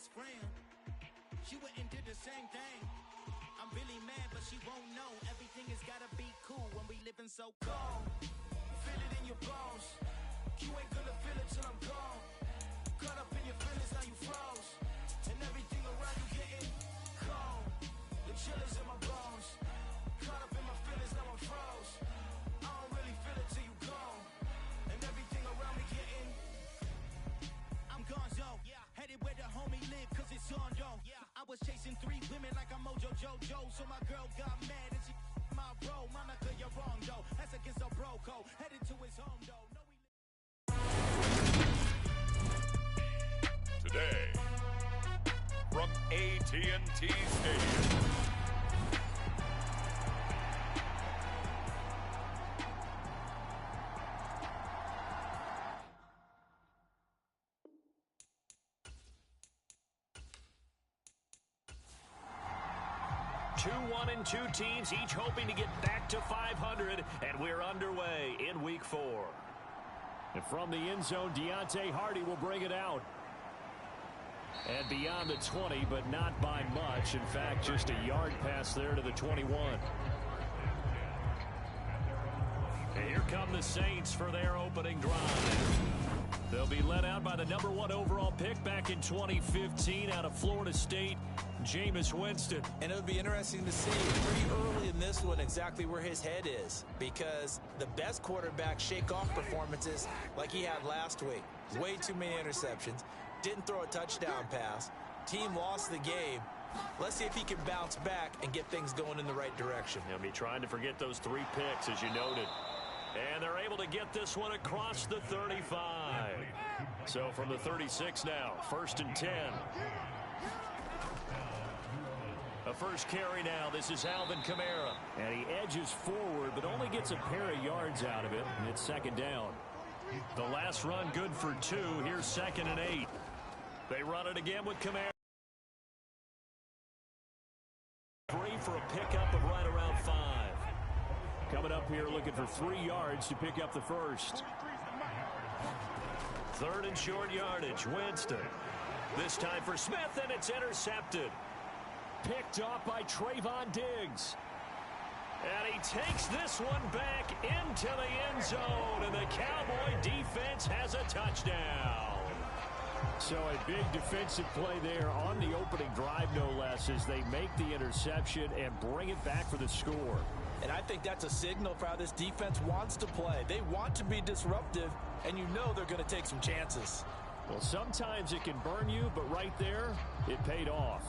best friend. She went and did the same thing. I'm really mad, but she won't know. Everything has gotta be cool when we living so cold. Feel it in your bones. You ain't gonna feel it till I'm gone. Caught up in your feelings, now you froze. And everything around you getting cold. The chillers in my bones. Caught up in my feelings, now I'm froze. I don't really feel it till you gone. And everything around me getting. I'm gonzo. Headed where the homie live, cause it's on, yo. I was chasing 3 women like I'm Mojo Jojo. So my girl got mad and she my bro. Monica, you're wrong, though. That's against a bro code. Headed to his home, though. No, today, from AT&T Stadium. Two 1-2 teams, each hoping to get back to 500, and we're underway in Week 4. And from the end zone, Deontay Hardy will bring it out. And beyond the 20, but not by much. In fact, just a yard pass there to the 21. And here come the Saints for their opening drive. They'll be led out by the #1 overall pick back in 2015 out of Florida State, Jameis Winston. And it'll be interesting to see pretty early in this one exactly where his head is, because the best quarterback shake-off performances like he had last week, way too many interceptions, didn't throw a touchdown pass, team lost the game. Let's see if he can bounce back and get things going in the right direction. He'll be trying to forget those 3 picks, as you noted. And they're able to get this one across the 35. So from the 36 now, 1st and 10. A first carry now. This is Alvin Kamara. And he edges forward, but only gets a pair of yards out of it. And it's 2nd down. The last run good for 2. Here's 2nd and 8. They run it again with Kamara. 3 for a pickup of right around 5. Coming up here looking for 3 yards to pick up the first. 3rd and short yardage. Winston. This time for Smith, and it's intercepted. Picked off by Trayvon Diggs. And he takes this one back into the end zone, and the Cowboy defense has a touchdown. So a big defensive play there on the opening drive, no less, as they make the interception and bring it back for the score. And I think that's a signal for how this defense wants to play. They want to be disruptive, and you know they're going to take some chances. Well, sometimes it can burn you, but right there, it paid off.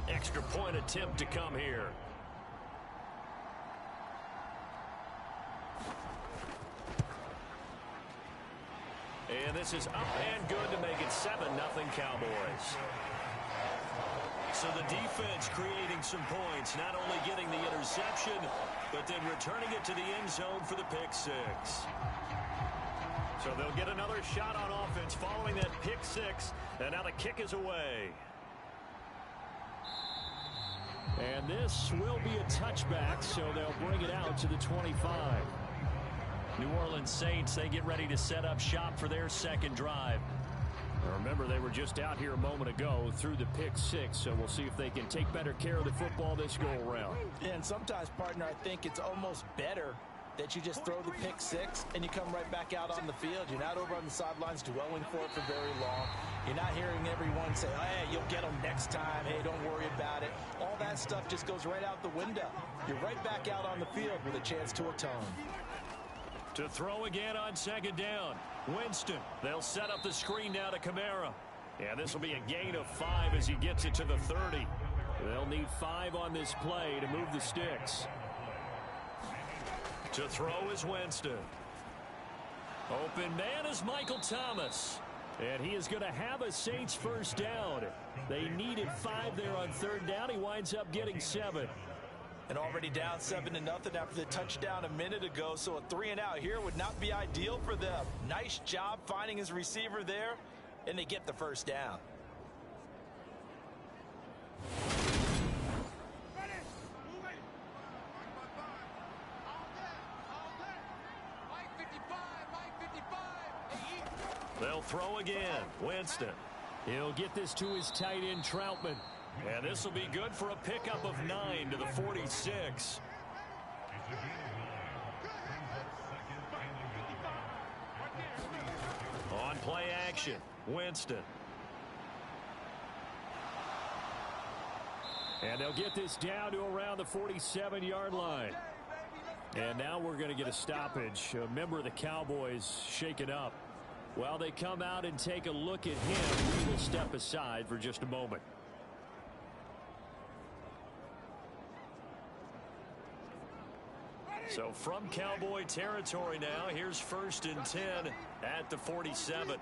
Extra point attempt to come here. And this is up and good to make it 7-0 Cowboys. So the defense creating some points, not only getting the interception, but then returning it to the end zone for the pick 6. So they'll get another shot on offense following that pick 6, and now the kick is away. And this will be a touchback, so they'll bring it out to the 25. New Orleans Saints, they get ready to set up shop for their 2nd drive. Now remember, they were just out here a moment ago through the pick 6, so we'll see if they can take better care of the football this go-around. And sometimes, partner, I think it's almost better that you just throw the pick 6 and you come right back out on the field. You're not over on the sidelines dwelling for it for very long. You're not hearing everyone say, hey, you'll get them next time. Hey, don't worry about it. All that stuff just goes right out the window. You're right back out on the field with a chance to atone. To throw again on 2nd down. Winston. They'll set up the screen now to Kamara. Yeah, this will be a gain of 5 as he gets it to the 30. They'll need 5 on this play to move the sticks. To throw is Winston. Open man is Michael Thomas. And he is going to have a Saints first down. They needed 5 there on 3rd down. He winds up getting 7. And already down 7-0 after the touchdown a minute ago, so a 3-and-out here would not be ideal for them. Nice job finding his receiver there, and they get the first down. They'll throw again. Winston. He'll get this to his tight end, Troutman. And this will be good for a pickup of 9 to the 46. On play action, Winston. And they'll get this down to around the 47-yard line. And now we're going to get a stoppage. A member of the Cowboys shaken up. While they come out and take a look at him, we will step aside for just a moment. So from Cowboy territory now, here's 1st and 10 at the 47.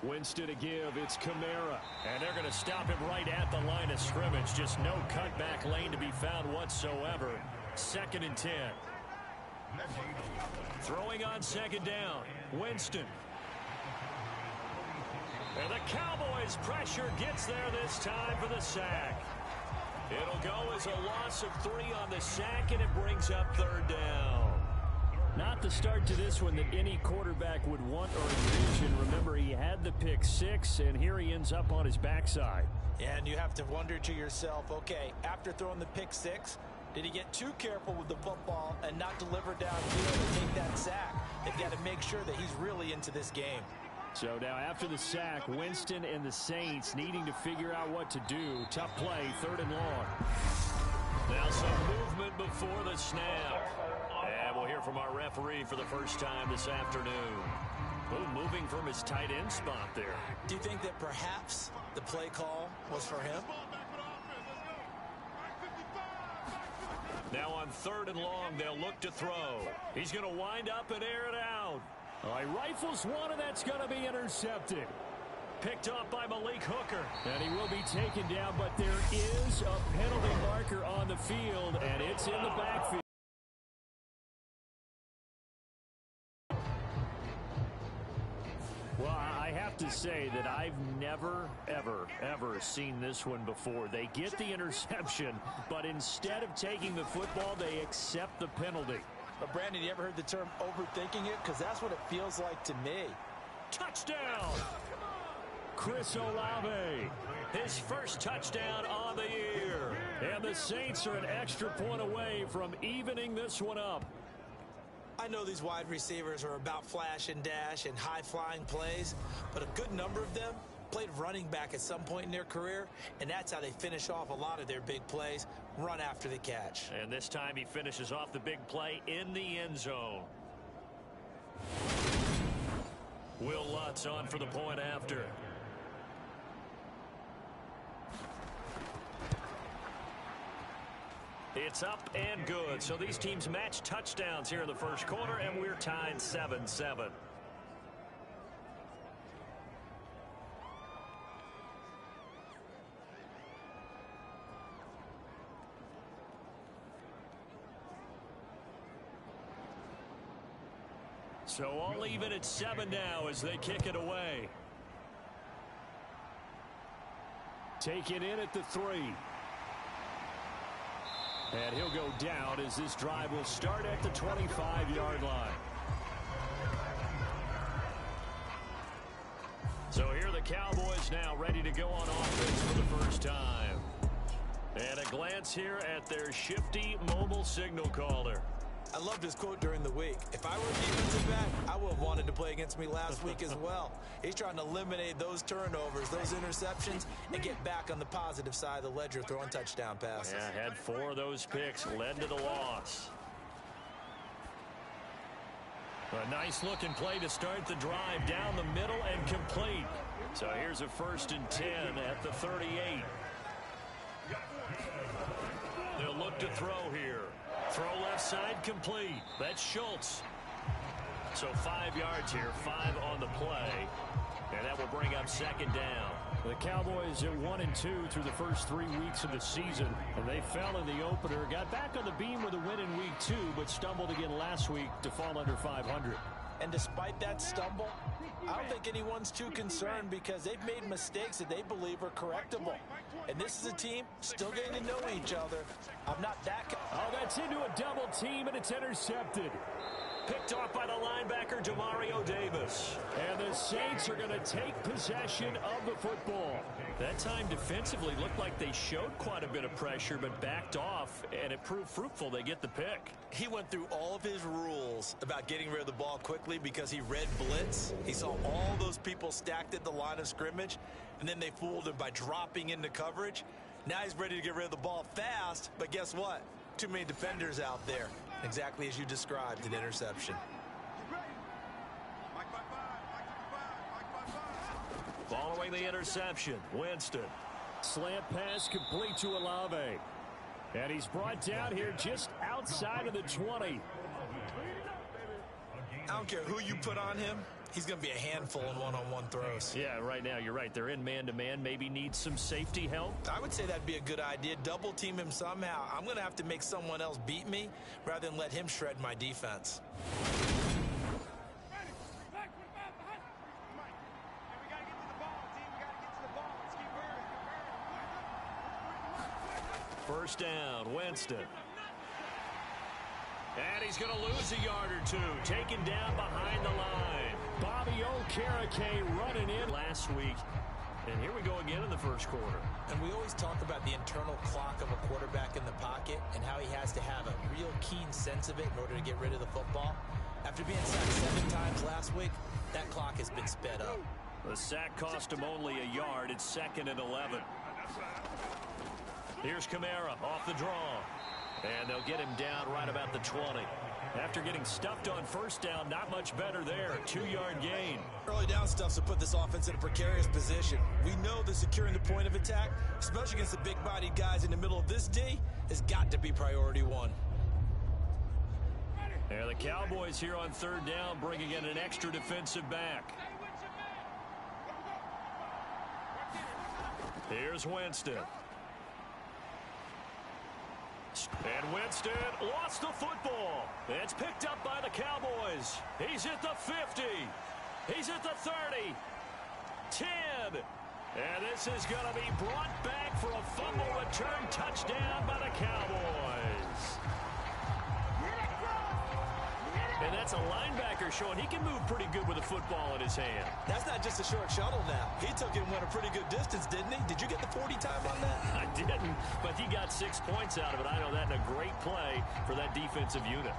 Winston to give. It's Kamara. And they're going to stop him right at the line of scrimmage. Just no cutback lane to be found whatsoever. 2nd and 10. Throwing on 2nd down. Winston. And the Cowboys pressure gets there this time for the sack. It'll go as a loss of 3 on the sack, and it brings up 3rd down. Not the start to this one that any quarterback would want or envision. Remember, he had the pick 6, and here he ends up on his backside. And you have to wonder to yourself, okay, after throwing the pick 6, did he get too careful with the football and not deliver downfield and take that sack? They've got to make sure that he's really into this game. So now after the sack, Winston and the Saints needing to figure out what to do. Tough play, 3rd and long. Now some movement before the snap. And we'll hear from our referee for the first time this afternoon. Oh, moving from his tight end spot there. Do you think that perhaps the play call was for him? Now on 3rd and long, they'll look to throw. He's going to wind up and air it out. All right, rifles one, and that's going to be intercepted. Picked off by Malik Hooker. And he will be taken down, but there is a penalty marker on the field, and it's in the backfield. Well, I have to say that I've never, ever seen this one before. They get the interception, but instead of taking the football, they accept the penalty. But, Brandon, you ever heard the term overthinking it? Because that's what it feels like to me. Touchdown! Chris Olave, his first touchdown on the year. And the Saints are an extra point away from evening this one up. I know these wide receivers are about flash and dash and high-flying plays, but a good number of them played running back at some point in their career, and that's how they finish off a lot of their big plays, run after the catch. And this time he finishes off the big play in the end zone. Will Lutz on for the point after. It's up and good. So these teams match touchdowns here in the first quarter, and we're tied 7-7. So all even at 7 now as they kick it away. Take it in at the 3. And he'll go down as this drive will start at the 25-yard line. So here are the Cowboys now ready to go on offense for the first time. And a glance here at their shifty mobile signal caller. I loved his quote during the week. If I were a defensive back, I would have wanted to play against me last week as well. He's trying to eliminate those turnovers, those interceptions, and get back on the positive side of the ledger throwing touchdown passes. Yeah, had 4 of those picks, led to the loss. A nice looking play to start the drive down the middle and complete. So here's a 1st and 10 at the 38. They'll look to throw here. Throw left side complete. That's Schultz. So 5 yards here, 5 on the play. And that will bring up 2nd down. The Cowboys at 1-2 through the first 3 weeks of the season. And they fell in the opener. Got back on the beam with a win in week 2, but stumbled again last week to fall under 500. And despite that stumble, I don't think anyone's too concerned because they've made mistakes that they believe are correctable. And this is a team still getting to know each other. I'm not that... Oh, that's into a double team, and it's intercepted. Picked off by the linebacker, Demario Davis. And the Saints are going to take possession of the football. That time defensively looked like they showed quite a bit of pressure, but backed off, and it proved fruitful. They get the pick. He went through all of his rules about getting rid of the ball quickly because he read blitz. He saw all those people stacked at the line of scrimmage, and then they fooled him by dropping into coverage. Now he's ready to get rid of the ball fast, but guess what? Too many defenders out there. Exactly as you described, an interception. Following the interception, Winston. Slant pass complete to Olave. And he's brought down here just outside of the 20. I don't care who you put on him. He's going to be a handful in one-on-one throws. Yeah, right now, you're right. They're in man-to-man. Maybe need some safety help. I would say that'd be a good idea. Double team him somehow. I'm going to have to make someone else beat me rather than let him shred my defense. First down, Winston. And he's going to lose a yard or two. Taken down behind the line. Bobby Okereke running in last week. And here we go again in the first quarter. And we always talk about the internal clock of a quarterback in the pocket and how he has to have a real keen sense of it in order to get rid of the football. After being sacked 7 times last week, that clock has been sped up. The sack cost him only a yard. It's 2nd and 11. Here's Kamara off the draw. And they'll get him down right about the 20. After getting stuffed on first down, not much better there. 2-yard gain. Early down stuff to put this offense in a precarious position. We know that securing the point of attack, especially against the big-bodied guys in the middle of this D, has got to be priority one. And the Cowboys here on 3rd down, bringing in an extra defensive back. Here's Winston. And Winston lost the football. It's picked up by the Cowboys. He's at the 50. He's at the 30. 10. And this is going to be brought back for a fumble return touchdown by the Cowboys. And that's a linebacker showing he can move pretty good with a football in his hand. That's not just a short shuttle now. He took it and went a pretty good distance, didn't he? Did you get the 40 time on that? I didn't, but he got 6 points out of it. I know that in a great play for that defensive unit.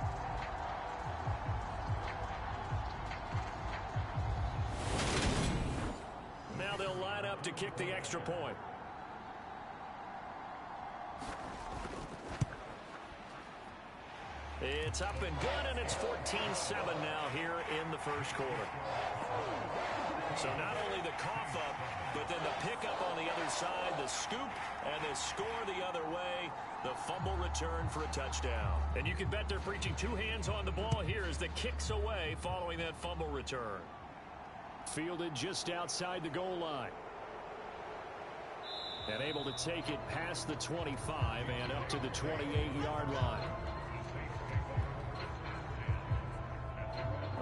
Now they'll line up to kick the extra point. It's up and good, and it's 14-7 now here in the first quarter. So not only the cough up, but then the pickup on the other side, the scoop, and the score the other way, the fumble return for a touchdown. And you can bet they're preaching 2 hands on the ball here as the kick's away following that fumble return. Fielded just outside the goal line. And able to take it past the 25 and up to the 28-yard line.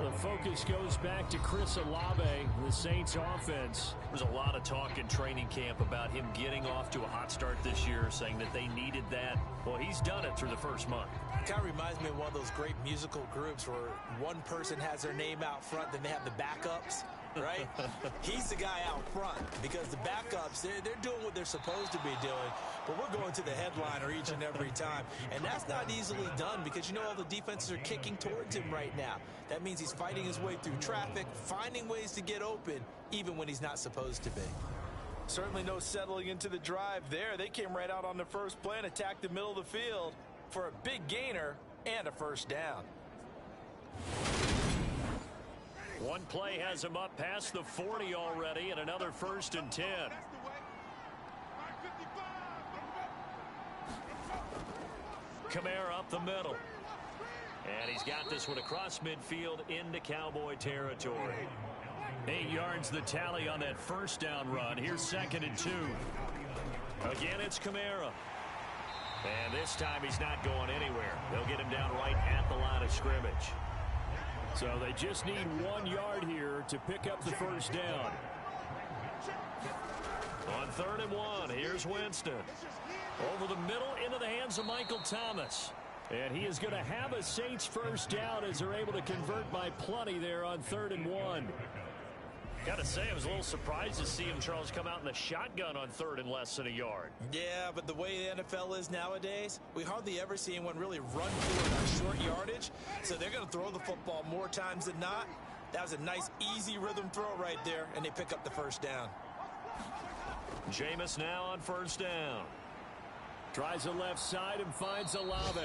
The focus goes back to Chris Olave, the Saints offense. There's a lot of talk in training camp about him getting off to a hot start this year, saying that they needed that. Well, he's done it through the first month. It kind of reminds me of one of those great musical groups where one person has their name out front, then they have the backups, right? He's the guy out front because the backups, they're doing what they're supposed to be doing, but we're going to the headliner each and every time. And that's not easily done because, you know, all the defenses are kicking towards him right now. That means he's fighting his way through traffic, finding ways to get open, even when he's not supposed to be. Certainly no settling into the drive there. They came right out on the first play and attacked the middle of the field for a big gainer and a first down. One play has him up past the 40 already, and another 1st and 10. Kamara up the middle. And he's got this one across midfield into Cowboy territory. 8 yards the tally on that first down run. Here's 2nd and 2. Again, it's Kamara. And this time he's not going anywhere. They'll get him down right at the line of scrimmage. So they just need 1 yard here to pick up the first down. On 3rd and 1, here's Winston. Over the middle into the hands of Michael Thomas. And he is going to have a Saints first down as they're able to convert by plenty there on 3rd and 1. Got to say, I was a little surprised to see him, Charles, come out in the shotgun on 3rd and less than a yard. Yeah, but the way the NFL is nowadays, we hardly ever see anyone really run for it on short yardage. So they're going to throw the football more times than not. That was a nice, easy rhythm throw right there, and they pick up the first down. Jameis now on 1st down. Tries the left side and finds Olave.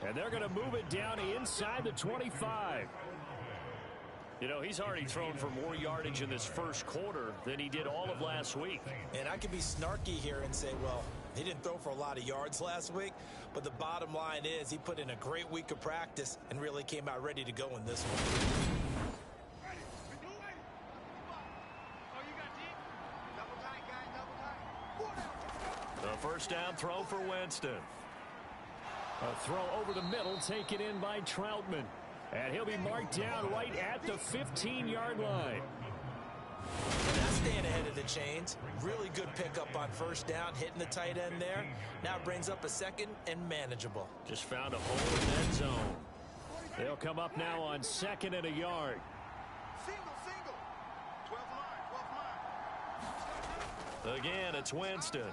And they're going to move it down inside the 25. You know, he's already thrown for more yardage in this first quarter than he did all of last week. And I could be snarky here and say, well, he didn't throw for a lot of yards last week, but the bottom line is he put in a great week of practice and really came out ready to go in this one. The first down throw for Winston. A throw over the middle taken in by Troutman. And he'll be marked down right at the 15-yard line. And that's staying ahead of the chains. Really good pickup on 1st down, hitting the tight end there. Now brings up a 2nd and manageable. Just found a hole in that zone. They'll come up now on 2nd and a yard. Single. 12 line. Again, it's Winston.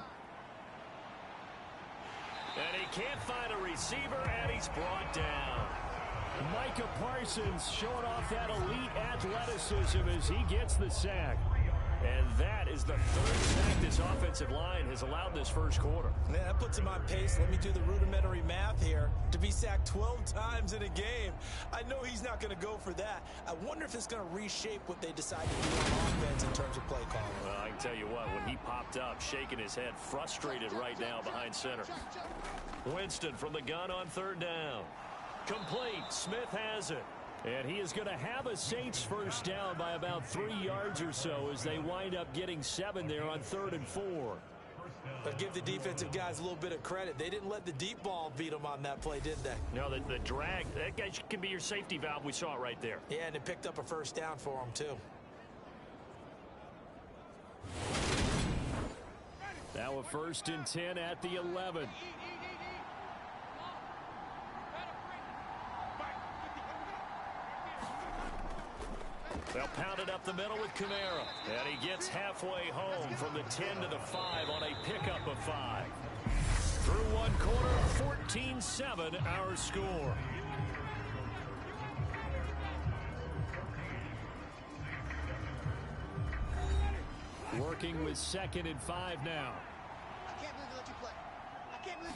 And he can't find a receiver, and he's brought down. Micah Parsons showing off that elite athleticism as he gets the sack. And that is the 3rd sack this offensive line has allowed this first quarter. Man, that puts him on pace. Let me do the rudimentary math here. To be sacked 12 times in a game, I know he's not going to go for that. I wonder if it's going to reshape what they decide to do on offense in terms of play calling. Well, I can tell you what, when he popped up, shaking his head, frustrated right now behind center. Winston from the gun on 3rd down. Complete. Smith has it. And he is going to have a Saints first down by about 3 yards or so as they wind up getting 7 there on 3rd and 4. But give the defensive guys a little bit of credit. They didn't let the deep ball beat them on that play, did they? No, the drag, that guy can be your safety valve. We saw it right there. Yeah, and it picked up a first down for them, too. Now a 1st and 10 at the 11. They'll pound it up the middle with Kamara. And he gets halfway home from the 10 to the 5 on a pickup of 5. Through 1 quarter, 14-7 our score. Working with 2nd and 5 now. I can't believe they let you play. I can't believe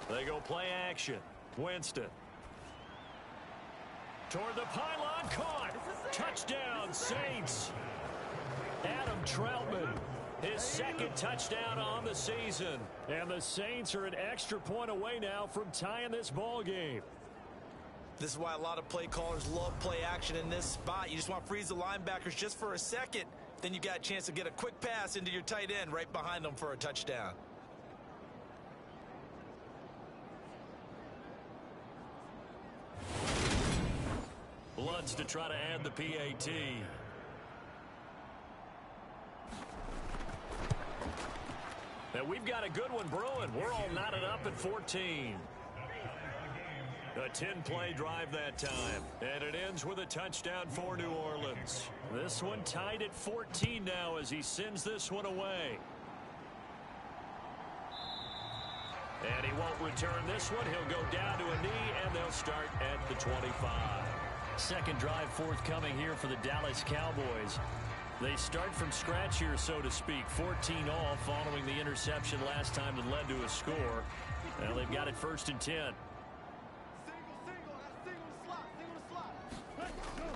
they... They go play action. Winston. Toward the pylon, caught. Touchdown, Saints. Adam Troutman, his 2nd touchdown on the season. And the Saints are an extra point away now from tying this ball game. This is why a lot of play callers love play action in this spot. You just want to freeze the linebackers just for a second. Then you got a chance to get a quick pass into your tight end right behind them for a touchdown. Bloods to try to add the PAT. Now we've got a good one brewing. We're all knotted up at 14. A 10-play drive that time. And it ends with a touchdown for New Orleans. This one tied at 14 now as he sends this one away. And he won't return this one. He'll go down to a knee, and they'll start at the 25. Second drive forthcoming here for the Dallas Cowboys. They start from scratch here, so to speak. 14 all following the interception last time that led to a score. Well, they've got it 1st and 10.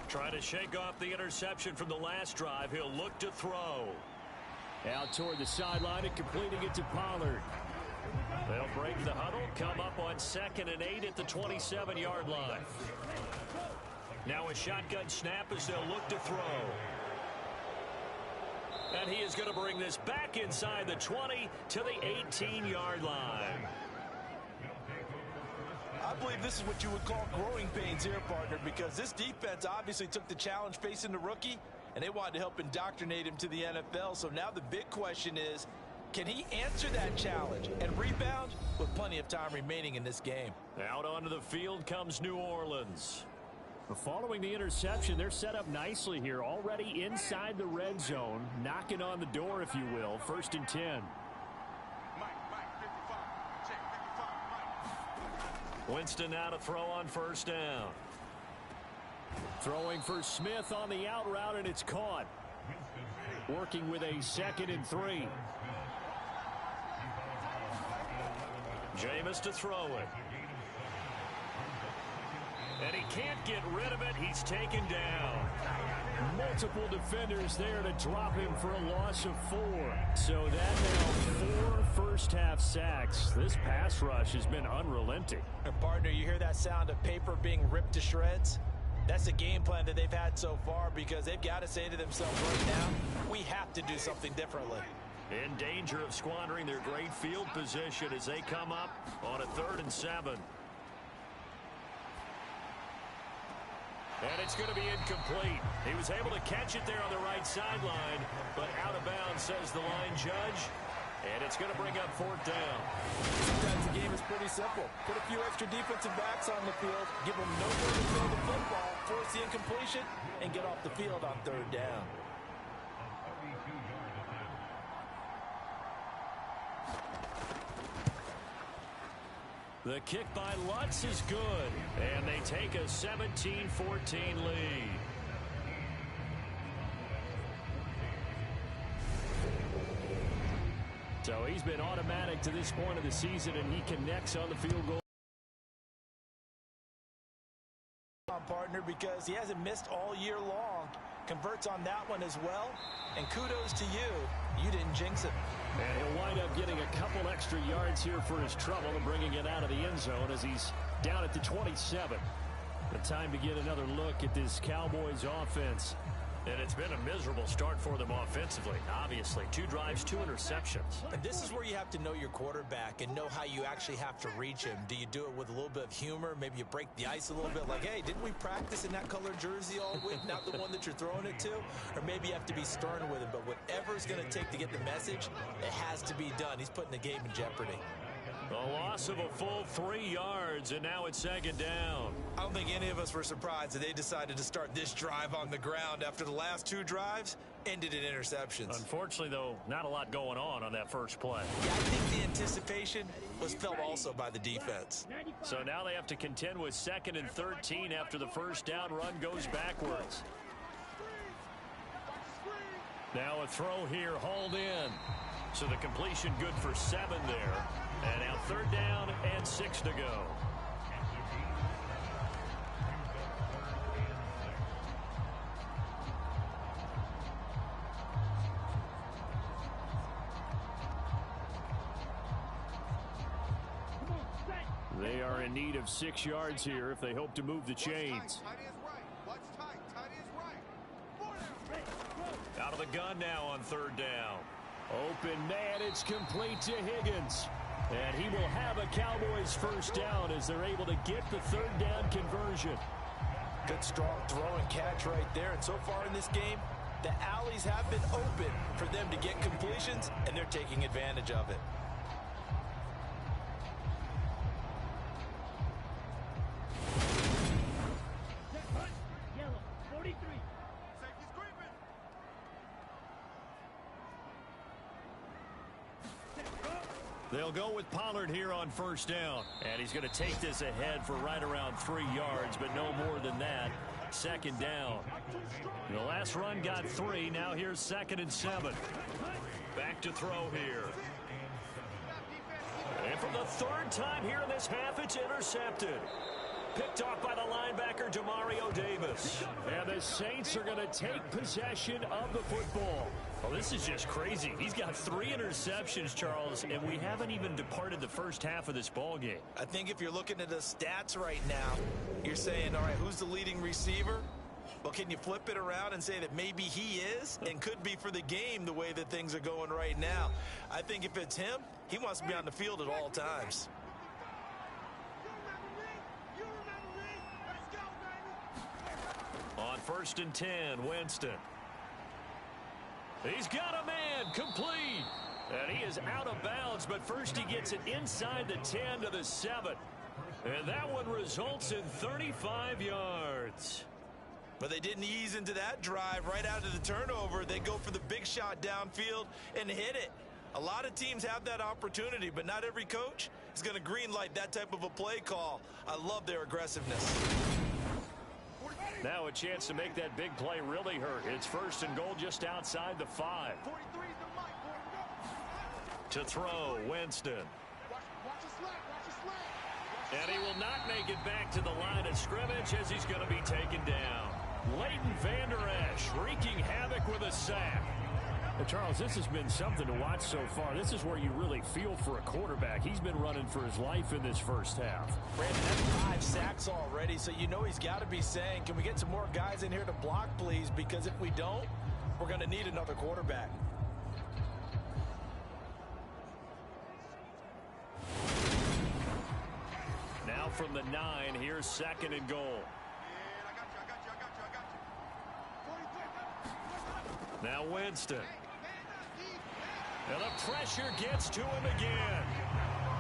Trying to shake off the interception from the last drive. He'll look to throw. Out toward the sideline and completing it to Pollard. They'll break the huddle, come up on 2nd and 8 at the 27-yard line. Now a shotgun snap as they'll look to throw. And he is going to bring this back inside the 20 to the 18-yard line. I believe this is what you would call growing pains here, partner, because this defense obviously took the challenge facing the rookie, and they wanted to help indoctrinate him to the NFL. So now the big question is, can he answer that challenge and rebound with plenty of time remaining in this game? Out onto the field comes New Orleans. Following the interception, they're set up nicely here, already inside the red zone, knocking on the door, if you will. 1st and 10. Winston now to throw on 1st down. Throwing for Smith on the out route, and it's caught. Working with a 2nd and 3. Jameis to throw it. And he can't get rid of it. He's taken down. Multiple defenders there to drop him for a loss of 4. So that now 4 first-half sacks. This pass rush has been unrelenting. And partner, you hear that sound of paper being ripped to shreds? That's the game plan that they've had so far, because they've got to say to themselves right now, we have to do something differently. In danger of squandering their great field position as they come up on a 3rd and 7. And it's going to be incomplete. He was able to catch it there on the right sideline, but out of bounds, says the line judge. And it's going to bring up 4th down. Sometimes the game is pretty simple. Put a few extra defensive backs on the field, give them nowhere to throw the football, force the incompletion, and get off the field on 3rd down. The kick by Lutz is good, and they take a 17-14 lead. So he's been automatic to this point of the season, and he connects on the field goal. Partner, because he hasn't missed all year long. Converts on that one as well. And kudos to you. You didn't jinx it. And he'll wind up getting a couple extra yards here for his trouble and bringing it out of the end zone as he's down at the 27. The time to get another look at this Cowboys offense. And it's been a miserable start for them offensively, obviously. 2 drives, 2 interceptions. And this is where you have to know your quarterback and know how you actually have to reach him. Do you do it with a little bit of humor? Maybe you break the ice a little bit, like, hey, didn't we practice in that color jersey all week, not the one that you're throwing it to? Or maybe you have to be stern with him. But whatever it's going to take to get the message, it has to be done. He's putting the game in jeopardy. A loss of a full 3 yards, and now it's 2nd down. I don't think any of us were surprised that they decided to start this drive on the ground after the last 2 drives ended in interceptions. Unfortunately, though, not a lot going on that first play. Yeah, I think the anticipation was felt also by the defense. So now they have to contend with 2nd and 13 after the first down run goes backwards. Now a throw here, hauled in. So the completion good for 7 there. And now 3rd down and 6 to go. They are in need of 6 yards here if they hope to move the chains. Out of the gun now on 3rd down. Open man, it's complete to Higgins. And he will have a Cowboys first down as they're able to get the 3rd down conversion. Good strong throw and catch right there. And so far in this game, the alleys have been open for them to get completions, and they're taking advantage of it. They'll go with Pollard here on 1st down. And he's going to take this ahead for right around 3 yards, but no more than that. 2nd down. The last run got 3. Now here's 2nd and 7. Back to throw here. And for the 3rd time here in this half, it's intercepted. Picked off by the linebacker, Demario Davis. And the Saints are going to take possession of the football. Well, this is just crazy. He's got 3 interceptions, Charles, and we haven't even departed the first half of this ball game. I think if you're looking at the stats right now, you're saying, all right, who's the leading receiver? Well, can you flip it around and say that maybe he is and could be for the game the way that things are going right now? I think if it's him, he wants to be on the field at all times. first and 10, Winston. He's got a man, complete. And he is out of bounds, but first he gets it inside the 10 to the 7. And that one results in 35 yards. But they didn't ease into that drive right out of the turnover. They go for the big shot downfield and hit it. A lot of teams have that opportunity, but not every coach is going to greenlight that type of a play call. I love their aggressiveness. Now a chance to make that big play really hurt. It's first and goal just outside the 5. To throw, Winston. And he will not make it back to the line of scrimmage as he's going to be taken down. Leighton Vander Esch wreaking havoc with a sack. Well, Charles, this has been something to watch so far. This is where you really feel for a quarterback. He's been running for his life in this first half. Brandon, that's 5 sacks already, so you know he's got to be saying, can we get some more guys in here to block, please? Because if we don't, we're going to need another quarterback. Now from the 9, here's second and goal. Now Winston. And the pressure gets to him again.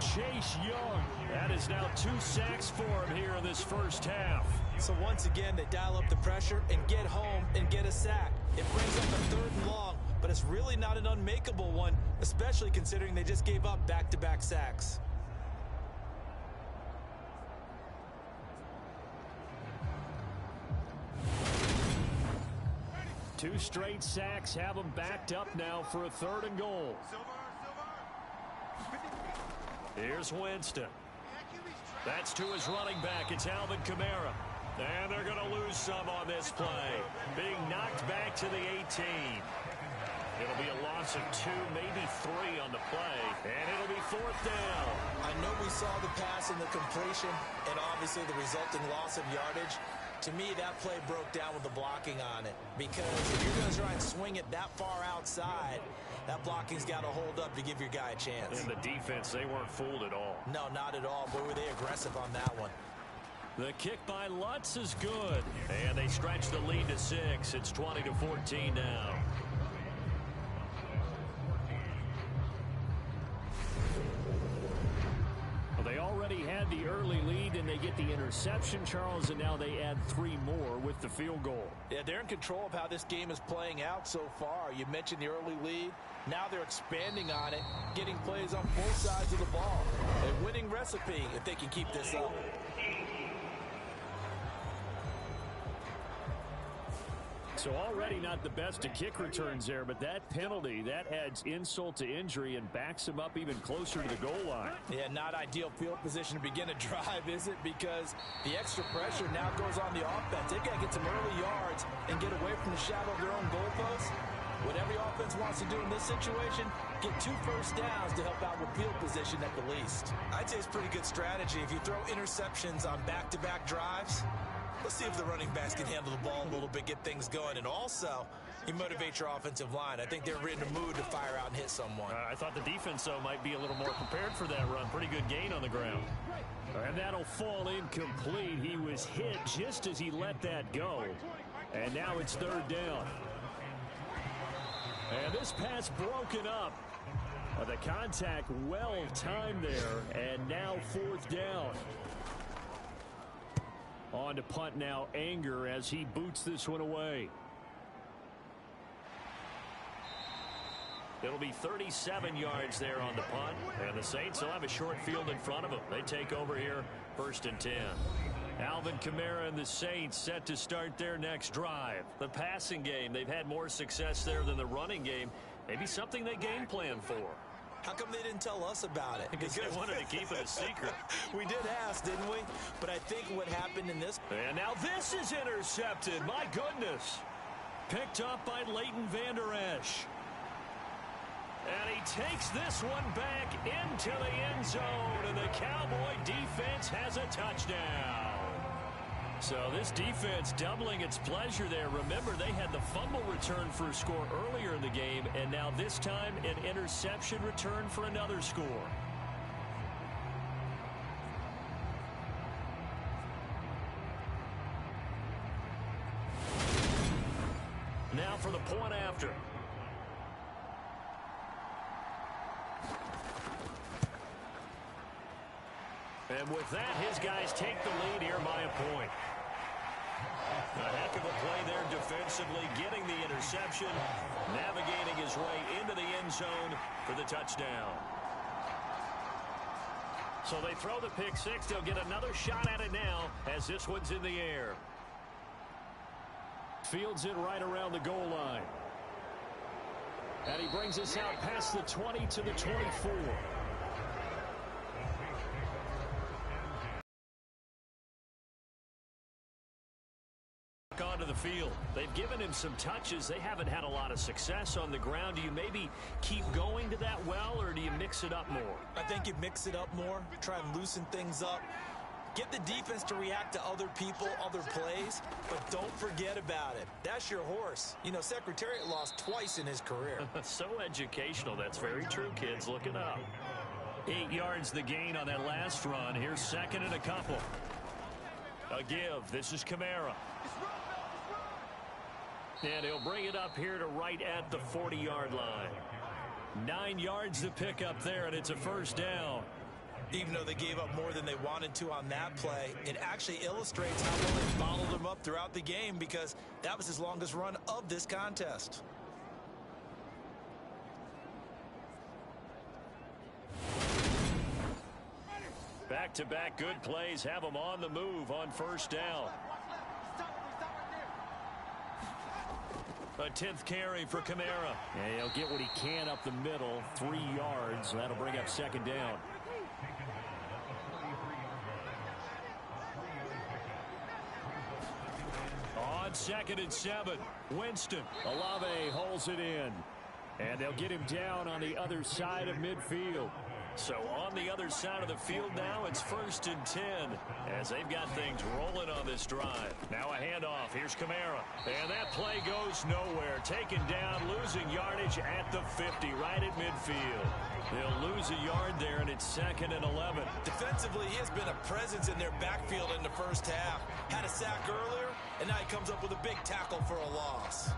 Chase Young. That is now 2 sacks for him here in this first half. So once again, they dial up the pressure and get home and get a sack. It brings up a 3rd and long, but it's really not an unmakeable one, especially considering they just gave up back-to-back sacks. Two straight sacks have him backed up now for a 3rd and goal. Here's Winston. That's to his running back. It's Alvin Kamara. And they're going to lose some on this play. Being knocked back to the 18. It'll be a loss of 2, maybe 3 on the play. And it'll be 4th down. I know we saw the pass and the completion and obviously the resulting loss of yardage. To me, that play broke down with the blocking on it. Because if you're going to try and swing it that far outside, that blocking's got to hold up to give your guy a chance. In the defense, they weren't fooled at all. No, not at all. Boy, were they aggressive on that one. The kick by Lutz is good. And they stretch the lead to 6. It's 20-14 now. They already had the early lead, and they get the interception, Charles, and now they add 3 more with the field goal. Yeah, they're in control of how this game is playing out so far. You mentioned the early lead. Now they're expanding on it, getting plays on both sides of the ball. A winning recipe if they can keep this up. So already not the best of kick returns there, but that penalty, that adds insult to injury and backs him up even closer to the goal line. Yeah, not ideal field position to begin a drive, is it? Because the extra pressure now goes on the offense. They've got to get some early yards and get away from the shadow of their own goalposts. What every offense wants to do in this situation, get 2 first downs to help out with field position at the least. I'd say it's pretty good strategy. If you throw interceptions on back-to-back drives, let's see if the running backs can handle the ball a little bit, get things going. And also, you motivate your offensive line. I think they're in a mood to fire out and hit someone. I thought the defense, though, might be a little more prepared for that run. Pretty good gain on the ground. And that'll fall incomplete. He was hit just as he let that go. And now it's 3rd down. And this pass broken up. The contact well timed there. And now 4th down. On to punt now, Anger, as he boots this one away. It'll be 37 yards there on the punt. And the Saints will have a short field in front of them. They take over here, 1st and 10. Alvin Kamara and the Saints set to start their next drive. The passing game, they've had more success there than the running game. Maybe something they game plan for. How come they didn't tell us about it? Because they wanted to keep it a secret. We did ask, didn't we? But I think what happened in this... And now this is intercepted. My goodness. Picked up by Leighton Vander Esch. And he takes this one back into the end zone. And the Cowboy defense has a touchdown. So this defense doubling its pleasure there. Remember, they had the fumble return for a score earlier in the game, and now this time an interception return for another score. for the point after. And with that, his guys take the lead here by a point. A heck of a play there defensively, getting the interception, navigating his way into the end zone for the touchdown. So they throw the pick six. They'll get another shot at it now as this one's in the air. Fields it right around the goal line. And he brings us out past the 20 to the 24. Onto the field. They've given him some touches. They haven't had a lot of success on the ground. Do you maybe keep going to that well, or do you mix it up more? I think you mix it up more, try and loosen things up, get the defense to react to other people, other plays, but don't forget about it. That's your horse. You know, Secretariat lost twice in his career. So educational. That's very true, kids. Look it up. 8 yards the gain on that last run. Here's second and a couple. A give. This is Kamara. And he'll bring it up here to right at the 40-yard line. 9 yards to pick up there, and it's a first down. Even though they gave up more than they wanted to on that play, it actually illustrates how well they followed him up throughout the game, because that was his longest run of this contest. Back-to-back good plays have them on the move on first down. A 10th carry for Kamara. And he'll get what he can up the middle, 3 yards. That'll bring up second down. On 2nd and 7, Winston. Olave holds it in. And they'll get him down on the other side of midfield. So on the other side of the field now, it's 1st and 10 as they've got things rolling on this drive. Now a handoff. Here's Kamara. And that play goes nowhere. Taken down, losing yardage at the 50, right at midfield. They'll lose a yard there, and it's 2nd and 11. Defensively, he has been a presence in their backfield in the first half. Had a sack earlier, and now he comes up with a big tackle for a loss.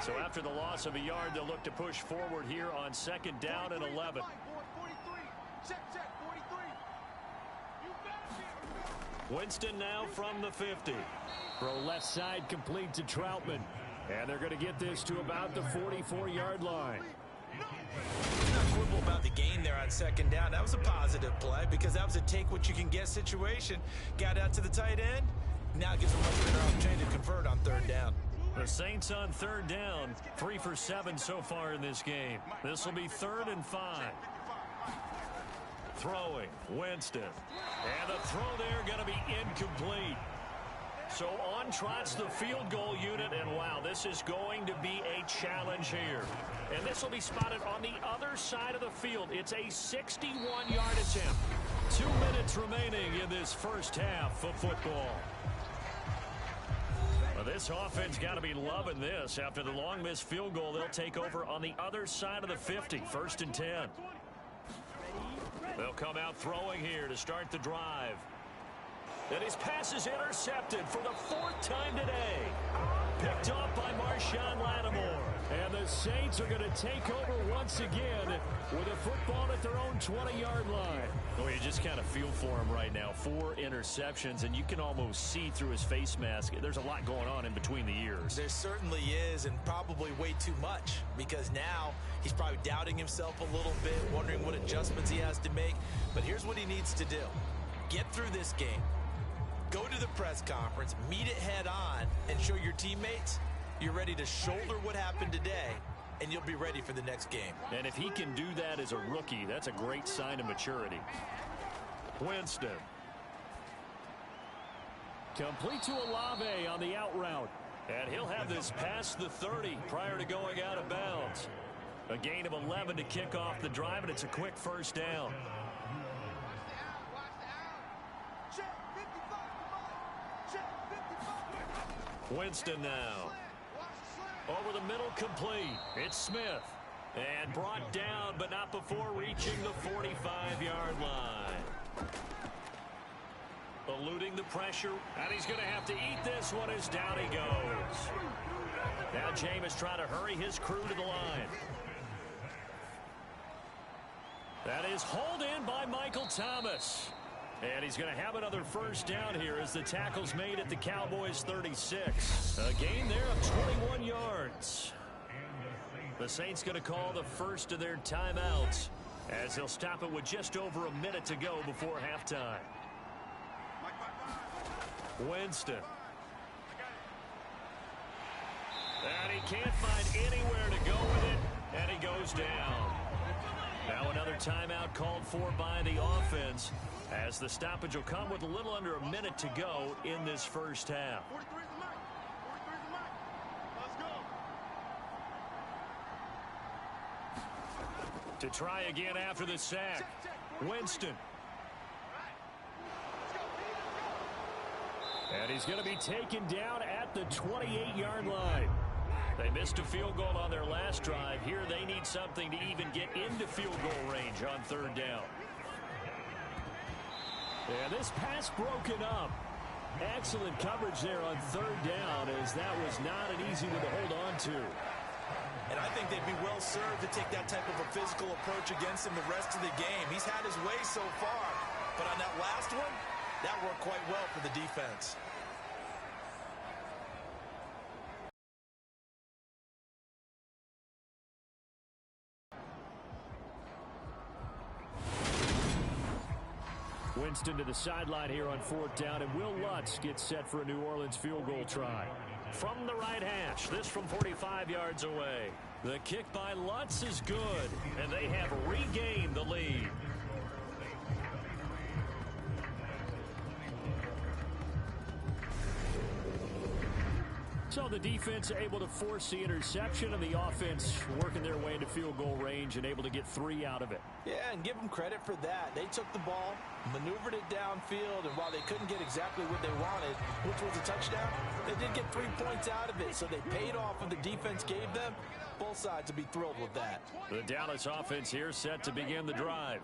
So after the loss of a yard, they'll look to push forward here on 2nd down and 11. Winston now from the 50. Throw left side complete to Troutman. And they're going to get this to about the 44-yard line. Not quibble about the gain there on 2nd down. That was a positive play because that was a take-what-you-can-get situation. Got out to the tight end. Now it gives them a much better opportunity to convert on 3rd down. The Saints on 3rd down, 3 for 7 so far in this game. This will be 3rd and 5. Throwing, Winston. And the throw there going to be incomplete. So on trots the field goal unit, and wow, this is going to be a challenge here. And this will be spotted on the other side of the field. It's a 61-yard attempt. 2 minutes remaining in this first half of football. Well, this offense got to be loving this. After the long missed field goal, they'll take over on the other side of the 50, 1st and 10. They'll come out throwing here to start the drive. And his pass is intercepted for the 4th time today. Picked off by Marshawn Lattimore. And the Saints are going to take over once again with a football at their own 20-yard line. Oh, you just kind of feel for him right now. 4 interceptions, and you can almost see through his face mask. There's a lot going on in between the ears. There certainly is, and probably way too much, because now he's probably doubting himself a little bit, wondering what adjustments he has to make. But here's what he needs to do. Get through this game. Go to the press conference, meet it head on, and show your teammates you're ready to shoulder what happened today, and you'll be ready for the next game. And if he can do that as a rookie, that's a great sign of maturity. Winston. Complete to Olave on the out route. And he'll have this past the 30 prior to going out of bounds. A gain of 11 to kick off the drive, and it's a quick first down. Winston now. Over the middle, complete. It's Smith. And brought down, but not before reaching the 45-yard line. Eluding the pressure, and he's going to have to eat this one as down he goes. Now Jameis trying to hurry his crew to the line. That is hauled in by Michael Thomas. And he's going to have another first down here as the tackle's made at the Cowboys' 36. A gain there of 21 yards. The Saints going to call the first of their timeouts as they'll stop it with just over a minute to go before halftime. Winston. And he can't find anywhere to go with it, and he goes down. Now another timeout called for by the offense as the stoppage will come with a little under a minute to go in this first half. To try again after the sack, Winston. And he's going to be taken down at the 28-yard line. They missed a field goal on their last drive. Here they need something to even get into field goal range on third down. And this pass broken up. Excellent coverage there on third down, as that was not an easy one to hold on to. And I think they'd be well served to take that type of a physical approach against him the rest of the game. He's had his way so far, but on that last one, that worked quite well for the defense. Winston to the sideline here on fourth down, and Will Lutz gets set for a New Orleans field goal try. From the right hash, this from 45 yards away. The kick by Lutz is good, and they have regained the lead. So the defense able to force the interception, and the offense working their way into field goal range and able to get 3 out of it. Yeah, and give them credit for that. They took the ball, maneuvered it downfield, and while they couldn't get exactly what they wanted, which was a touchdown, they did get 3 points out of it, so they paid off what the defense gave them. Both sides will be thrilled with that. The Dallas offense here set to begin the drive.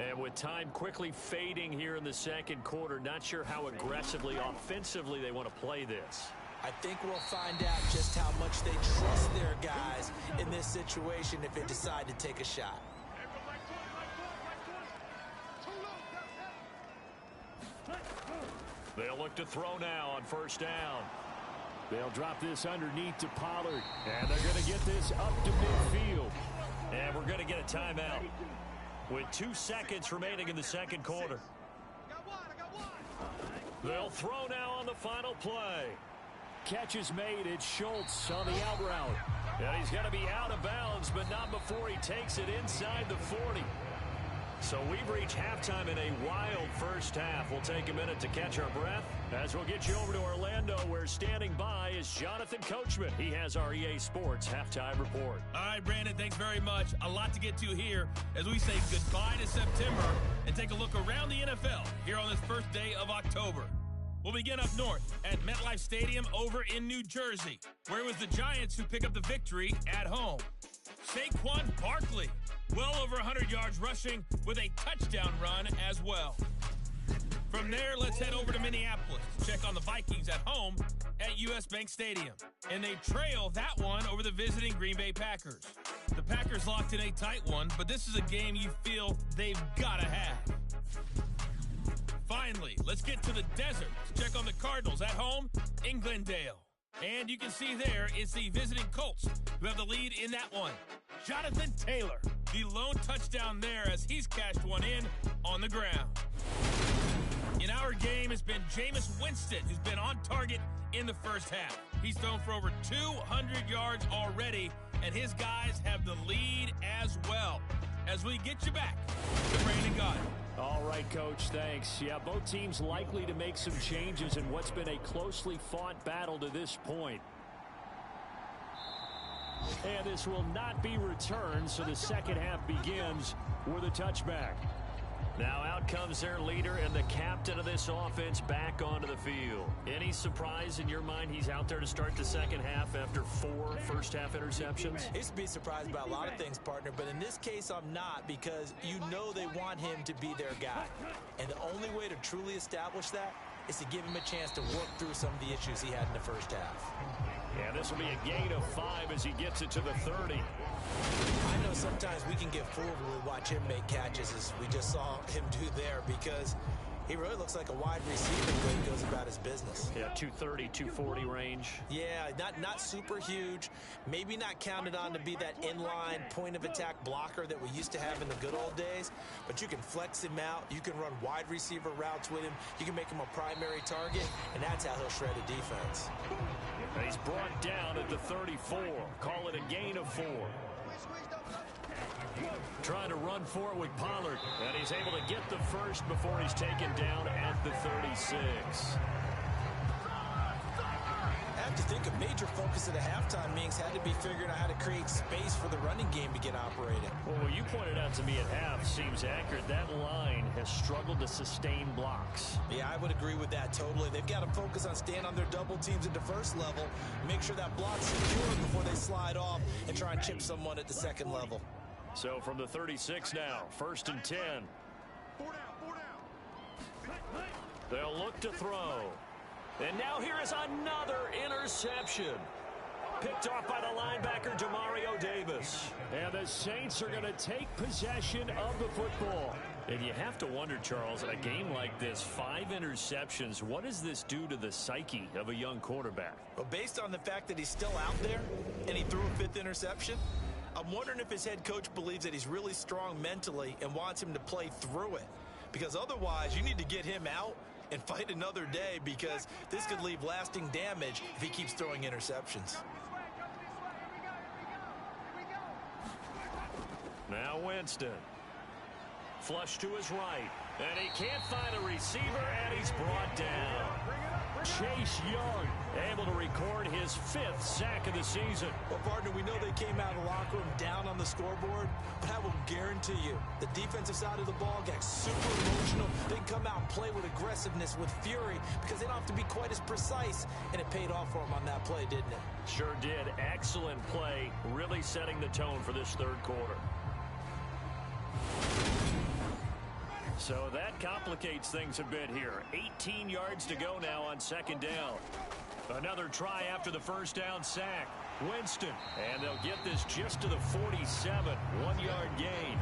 And with time quickly fading here in the second quarter, not sure how aggressively, offensively they want to play this. I think we'll find out just how much they trust their guys in this situation if they decide to take a shot. They'll look to throw now on first down. They'll drop this underneath to Pollard, and they're going to get this up to midfield. And we're going to get a timeout with 2 seconds remaining in the second quarter. They'll throw now on the final play. Catch is made. It's Schultz on the out route. And he's going to be out of bounds, but not before he takes it inside the 40. So we've reached halftime in a wild first half. We'll take a minute to catch our breath as we'll get you over to Orlando, where standing by is Jonathan Coachman. He has our EA Sports halftime report. All right, Brandon, thanks very much. A lot to get to here as we say goodbye to September and take a look around the NFL here on this first day of October. We'll begin up north at MetLife Stadium over in New Jersey, where it was the Giants who pick up the victory at home. Saquon Barkley, well over 100 yards rushing with a touchdown run as well. From there, let's head over to Minneapolis to check on the Vikings at home at US Bank Stadium. And they trail that one over the visiting Green Bay Packers. The Packers locked in a tight one, but this is a game you feel they've got to have. Finally, let's get to the desert to check on the Cardinals at home in Glendale. And you can see there it's the visiting Colts who have the lead in that one. Jonathan Taylor, the lone touchdown there as he's cashed one in on the ground. In our game, it's been Jameis Winston who's been on target in the first half. He's thrown for over 200 yards already, and his guys have the lead as well. As we get you back to Brandon Gaudin. All right, Coach, thanks. Yeah, both teams likely to make some changes in what's been a closely fought battle to this point. And this will not be returned, so the second half begins with a touchback. Now out comes their leader and the captain of this offense back onto the field. Any surprise in your mind he's out there to start the second half after 4 first-half interceptions? He's to be surprised by a lot of things, partner, but in this case I'm not, because you know they want him to be their guy. And the only way to truly establish that is to give him a chance to work through some of the issues he had in the first half. Yeah, this will be a gain of 5 as he gets it to the 30. I know sometimes we can get fooled when we watch him make catches, as we just saw him do there, because he really looks like a wide receiver the way he goes about his business. Yeah, 230, 240 range. Yeah, not super huge. Maybe not counted on to be that inline point-of-attack blocker that we used to have in the good old days, but you can flex him out. You can run wide receiver routes with him. You can make him a primary target, and that's how he'll shred a defense. And he's brought down at the 34. Call it a gain of 4. Trying to run for it with Pollard, and he's able to get the first before he's taken down at the 36. I have to think a major focus of the halftime meetings had to be figuring out how to create space for the running game to get operating. Well, what you pointed out to me at half seems accurate. That line has struggled to sustain blocks. Yeah, I would agree with that totally. They've got to focus on staying on their double teams at the first level, make sure that block's secure before they slide off and try and chip someone at the second level. So from the 36 now, 1st and 10. They'll look to throw. And now here is another interception. Picked off by the linebacker, Demario Davis. And the Saints are going to take possession of the football. And you have to wonder, Charles, in a game like this, 5 interceptions, what does this do to the psyche of a young quarterback? Well, based on the fact that he's still out there and he threw a 5th interception, I'm wondering if his head coach believes that he's really strong mentally and wants him to play through it. Because otherwise, you need to get him out and fight another day, because this could leave lasting damage if he keeps throwing interceptions. Now Winston. Flush to his right. And he can't find a receiver, and he's brought down. Chase Young able to record his 5th sack of the season. Well, partner, we know they came out of the locker room down on the scoreboard, but I will guarantee you the defensive side of the ball got super emotional. They can come out and play with aggressiveness, with fury, because they don't have to be quite as precise, and it paid off for them on that play, didn't it? Sure did. Excellent play, really setting the tone for this 3rd quarter. So that complicates things a bit here. 18 yards to go now on 2nd down. Another try after the 1st down sack. Winston, and they'll get this just to the 47. 1-yard gain.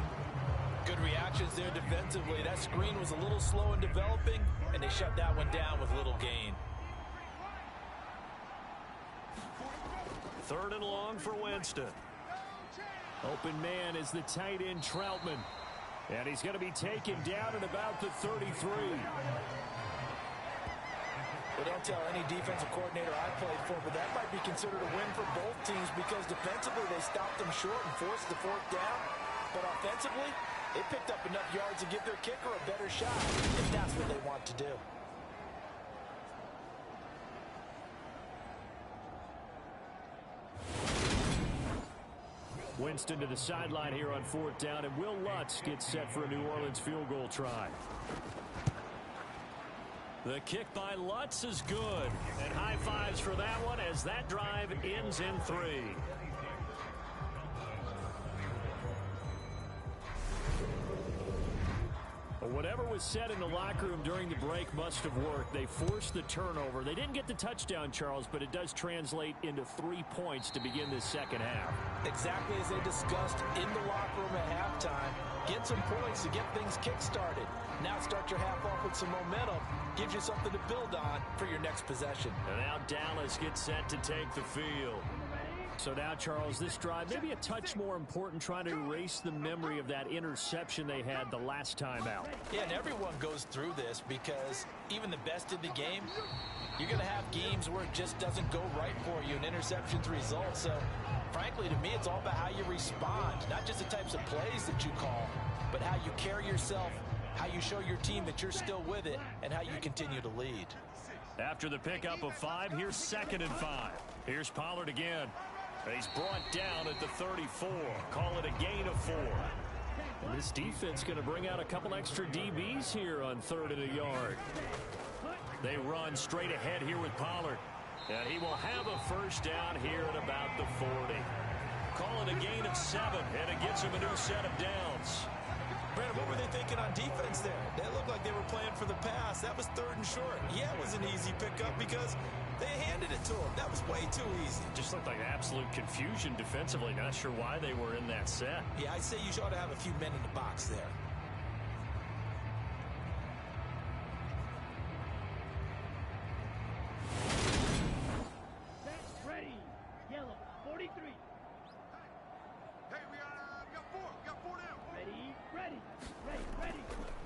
Good reactions there defensively. That screen was a little slow in developing, and they shut that one down with little gain. 3rd and long for Winston. Open man is the tight end Troutman. And he's going to be taken down at about the 33. Well, don't tell any defensive coordinator I played for, but that might be considered a win for both teams, because defensively they stopped them short and forced the 4th down. But offensively, they picked up enough yards to give their kicker a better shot, if that's what they want to do. Winston to the sideline here on 4th down, and Will Lutz gets set for a New Orleans field goal try. The kick by Lutz is good, and high fives for that one as that drive ends in 3. Whatever was said in the locker room during the break must have worked. They forced the turnover. They didn't get the touchdown, Charles, but it does translate into 3 points to begin this 2nd half. Exactly as they discussed in the locker room at halftime. Get some points to get things kick-started. Now start your half off with some momentum. Gives you something to build on for your next possession. And now Dallas gets set to take the field. So now, Charles, this drive maybe a touch more important, trying to erase the memory of that interception they had the last time out. Yeah, and everyone goes through this, because even the best in the game, you're going to have games where it just doesn't go right for you, and interceptions result. So, frankly, to me, it's all about how you respond, not just the types of plays that you call, but how you carry yourself, how you show your team that you're still with it, and how you continue to lead. After the pickup of 5, here's 2nd and 5. Here's Pollard again. He's brought down at the 34. Call it a gain of 4. And this defense going to bring out a couple extra DBs here on 3rd and a yard. They run straight ahead here with Pollard. And he will have a first down here at about the 40. Call it a gain of 7, and it gives him a new set of downs. Brandon, what were they thinking on defense there? They looked like they were playing for the pass. That was 3rd and short. Yeah, it was an easy pickup because they handed it to him. That was way too easy. Just looked like absolute confusion defensively. Not sure why they were in that set. Yeah, I'd say you ought to have a few men in the box there. Ready. Yellow. 43. Hey, we got 4. We got 4 down. Ready.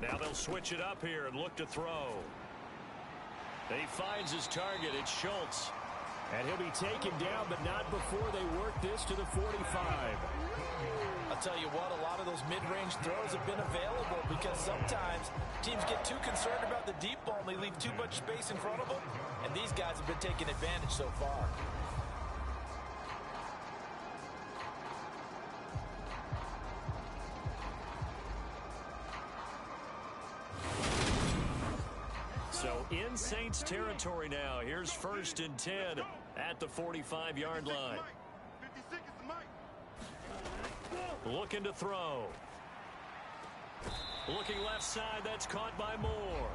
Now they'll switch it up here and look to throw. He finds his target. It's Schultz. And he'll be taken down, but not before they work this to the 45. I'll tell you what, a lot of those mid-range throws have been available because sometimes teams get too concerned about the deep ball and they leave too much space in front of them. And these guys have been taking advantage so far. So in Saints territory now. Here's 1st and 10 at the 45-yard line. 56 is the mic. Looking to throw. Looking left side. That's caught by Moore.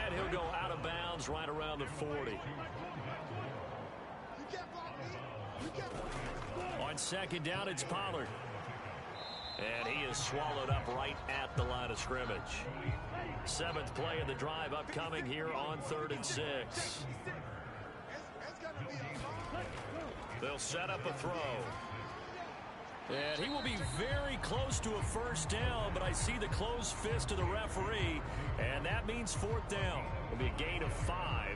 And he'll go out of bounds right around the 40. On 2nd down, it's Pollard. And he is swallowed up right at the line of scrimmage. 7th play of the drive upcoming here on 3rd and 6. They'll set up a throw. And he will be very close to a first down, but I see the closed fist of the referee, and that means 4th down. It'll be a gain of 5,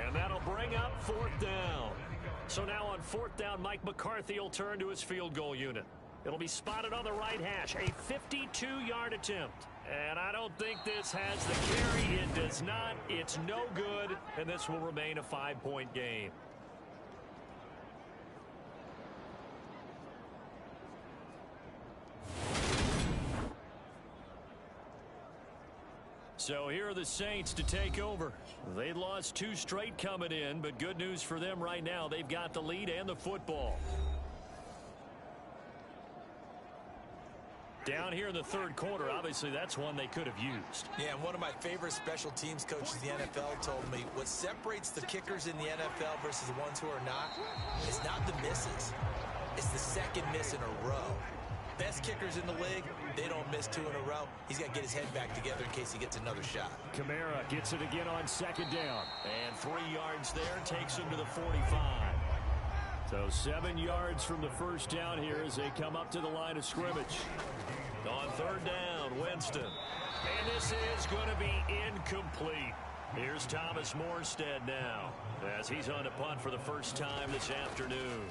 and that'll bring up 4th down. So now on 4th down, Mike McCarthy will turn to his field goal unit. It'll be spotted on the right hash, a 52-yard attempt. And I don't think this has the carry. It does not. It's no good, and this will remain a 5-point game. So here are the Saints to take over. They lost 2 straight coming in, but good news for them right now. They've got the lead and the football. Down here in the 3rd quarter, obviously that's one they could have used. Yeah, and one of my favorite special teams coaches in the NFL told me what separates the kickers in the NFL versus the ones who are not is not the misses. It's the second miss in a row. Best kickers in the league, they don't miss 2 in a row. He's got to get his head back together in case he gets another shot. Kamara gets it again on 2nd down. And 3 yards there takes him to the 45. So 7 yards from the first down here as they come up to the line of scrimmage. On 3rd down, Winston. And this is going to be incomplete. Here's Thomas Morstead now as he's on to punt for the first time this afternoon.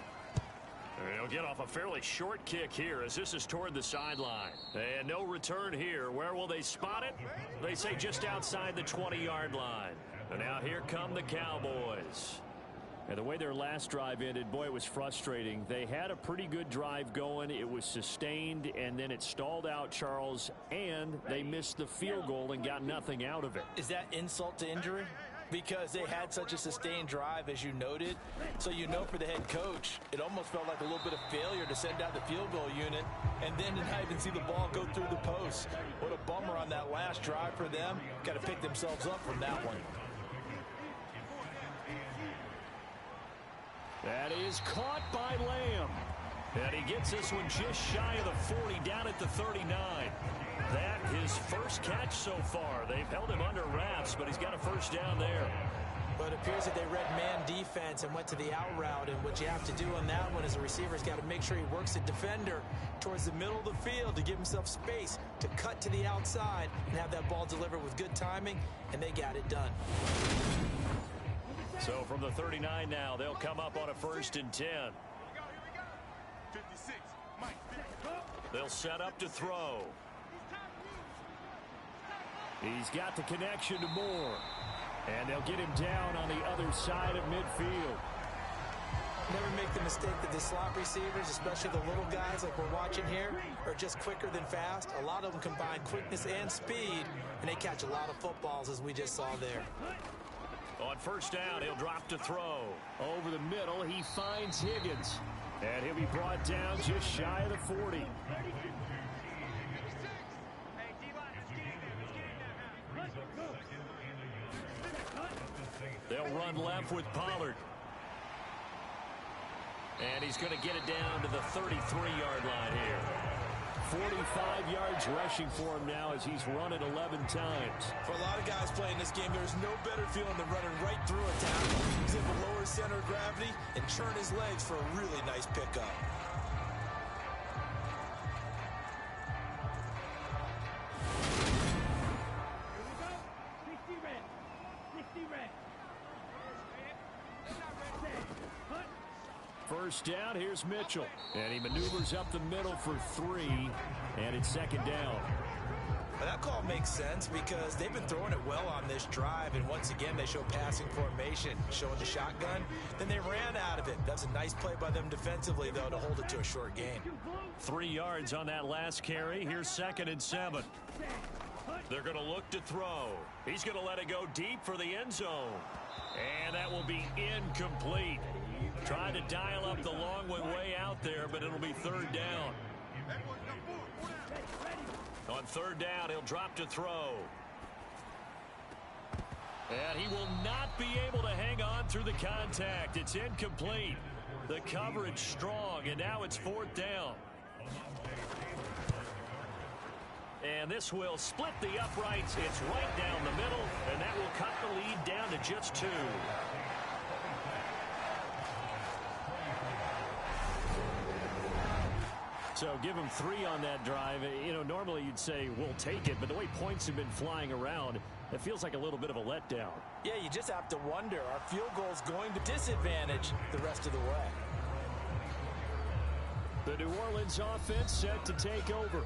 He'll get off a fairly short kick here as this is toward the sideline. And no return here. Where will they spot it? They say just outside the 20-yard line. And now here come the Cowboys. And the way their last drive ended, boy, it was frustrating. They had a pretty good drive going. It was sustained, and then it stalled out, Charles, and they missed the field goal and got nothing out of it. Is that insult to injury? Because they had such a sustained drive, as you noted. So you know for the head coach, it almost felt like a little bit of failure to send out the field goal unit and then to not even see the ball go through the post. What a bummer on that last drive for them. Got to pick themselves up from that one. That is caught by Lamb. And he gets this one just shy of the 40, down at the 39. That his first catch so far. They've held him under wraps, but he's got a first down there. But it appears that they read man defense and went to the out route. And what you have to do on that one is the receiver's got to make sure he works the defender towards the middle of the field to give himself space to cut to the outside and have that ball delivered with good timing, and they got it done. So from the 39 now, they'll come up on a 1st and 10. 56. Mike. They'll set up to throw. He's got the connection to Moore. And they'll get him down on the other side of midfield. Never make the mistake that the slot receivers, especially the little guys like we're watching here, are just quicker than fast. A lot of them combine quickness and speed, and they catch a lot of footballs, as we just saw there. On first down, he'll drop to throw. Over the middle, he finds Higgins. And he'll be brought down just shy of the 40. They'll run left with Pollard. And he's going to get it down to the 33-yard line here. 45 yards rushing for him now as he's run it 11 times. For a lot of guys playing this game, there's no better feeling than running right through a tackle. He's able to lower center of gravity and churn his legs for a really nice pickup. First down, here's Mitchell. And he maneuvers up the middle for 3, and it's second down. Well, that call makes sense because they've been throwing it well on this drive, and once again, they show passing formation, showing the shotgun. Then they ran out of it. That's a nice play by them defensively, though, to hold it to a short gain. 3 yards on that last carry. Here's 2nd and 7. They're going to look to throw. He's going to let it go deep for the end zone. And that will be incomplete. Trying to dial up the long one way out there, but it'll be 3rd down. On 3rd down, he'll drop to throw. And he will not be able to hang on through the contact. It's incomplete. The coverage strong, and now it's 4th down. And this will split the uprights. It's right down the middle, and that will cut the lead down to just 2. So give him 3 on that drive. You know, normally you'd say, we'll take it, but the way points have been flying around, it feels like a little bit of a letdown. Yeah, you just have to wonder, are field goals going to disadvantage the rest of the way? The New Orleans offense set to take over.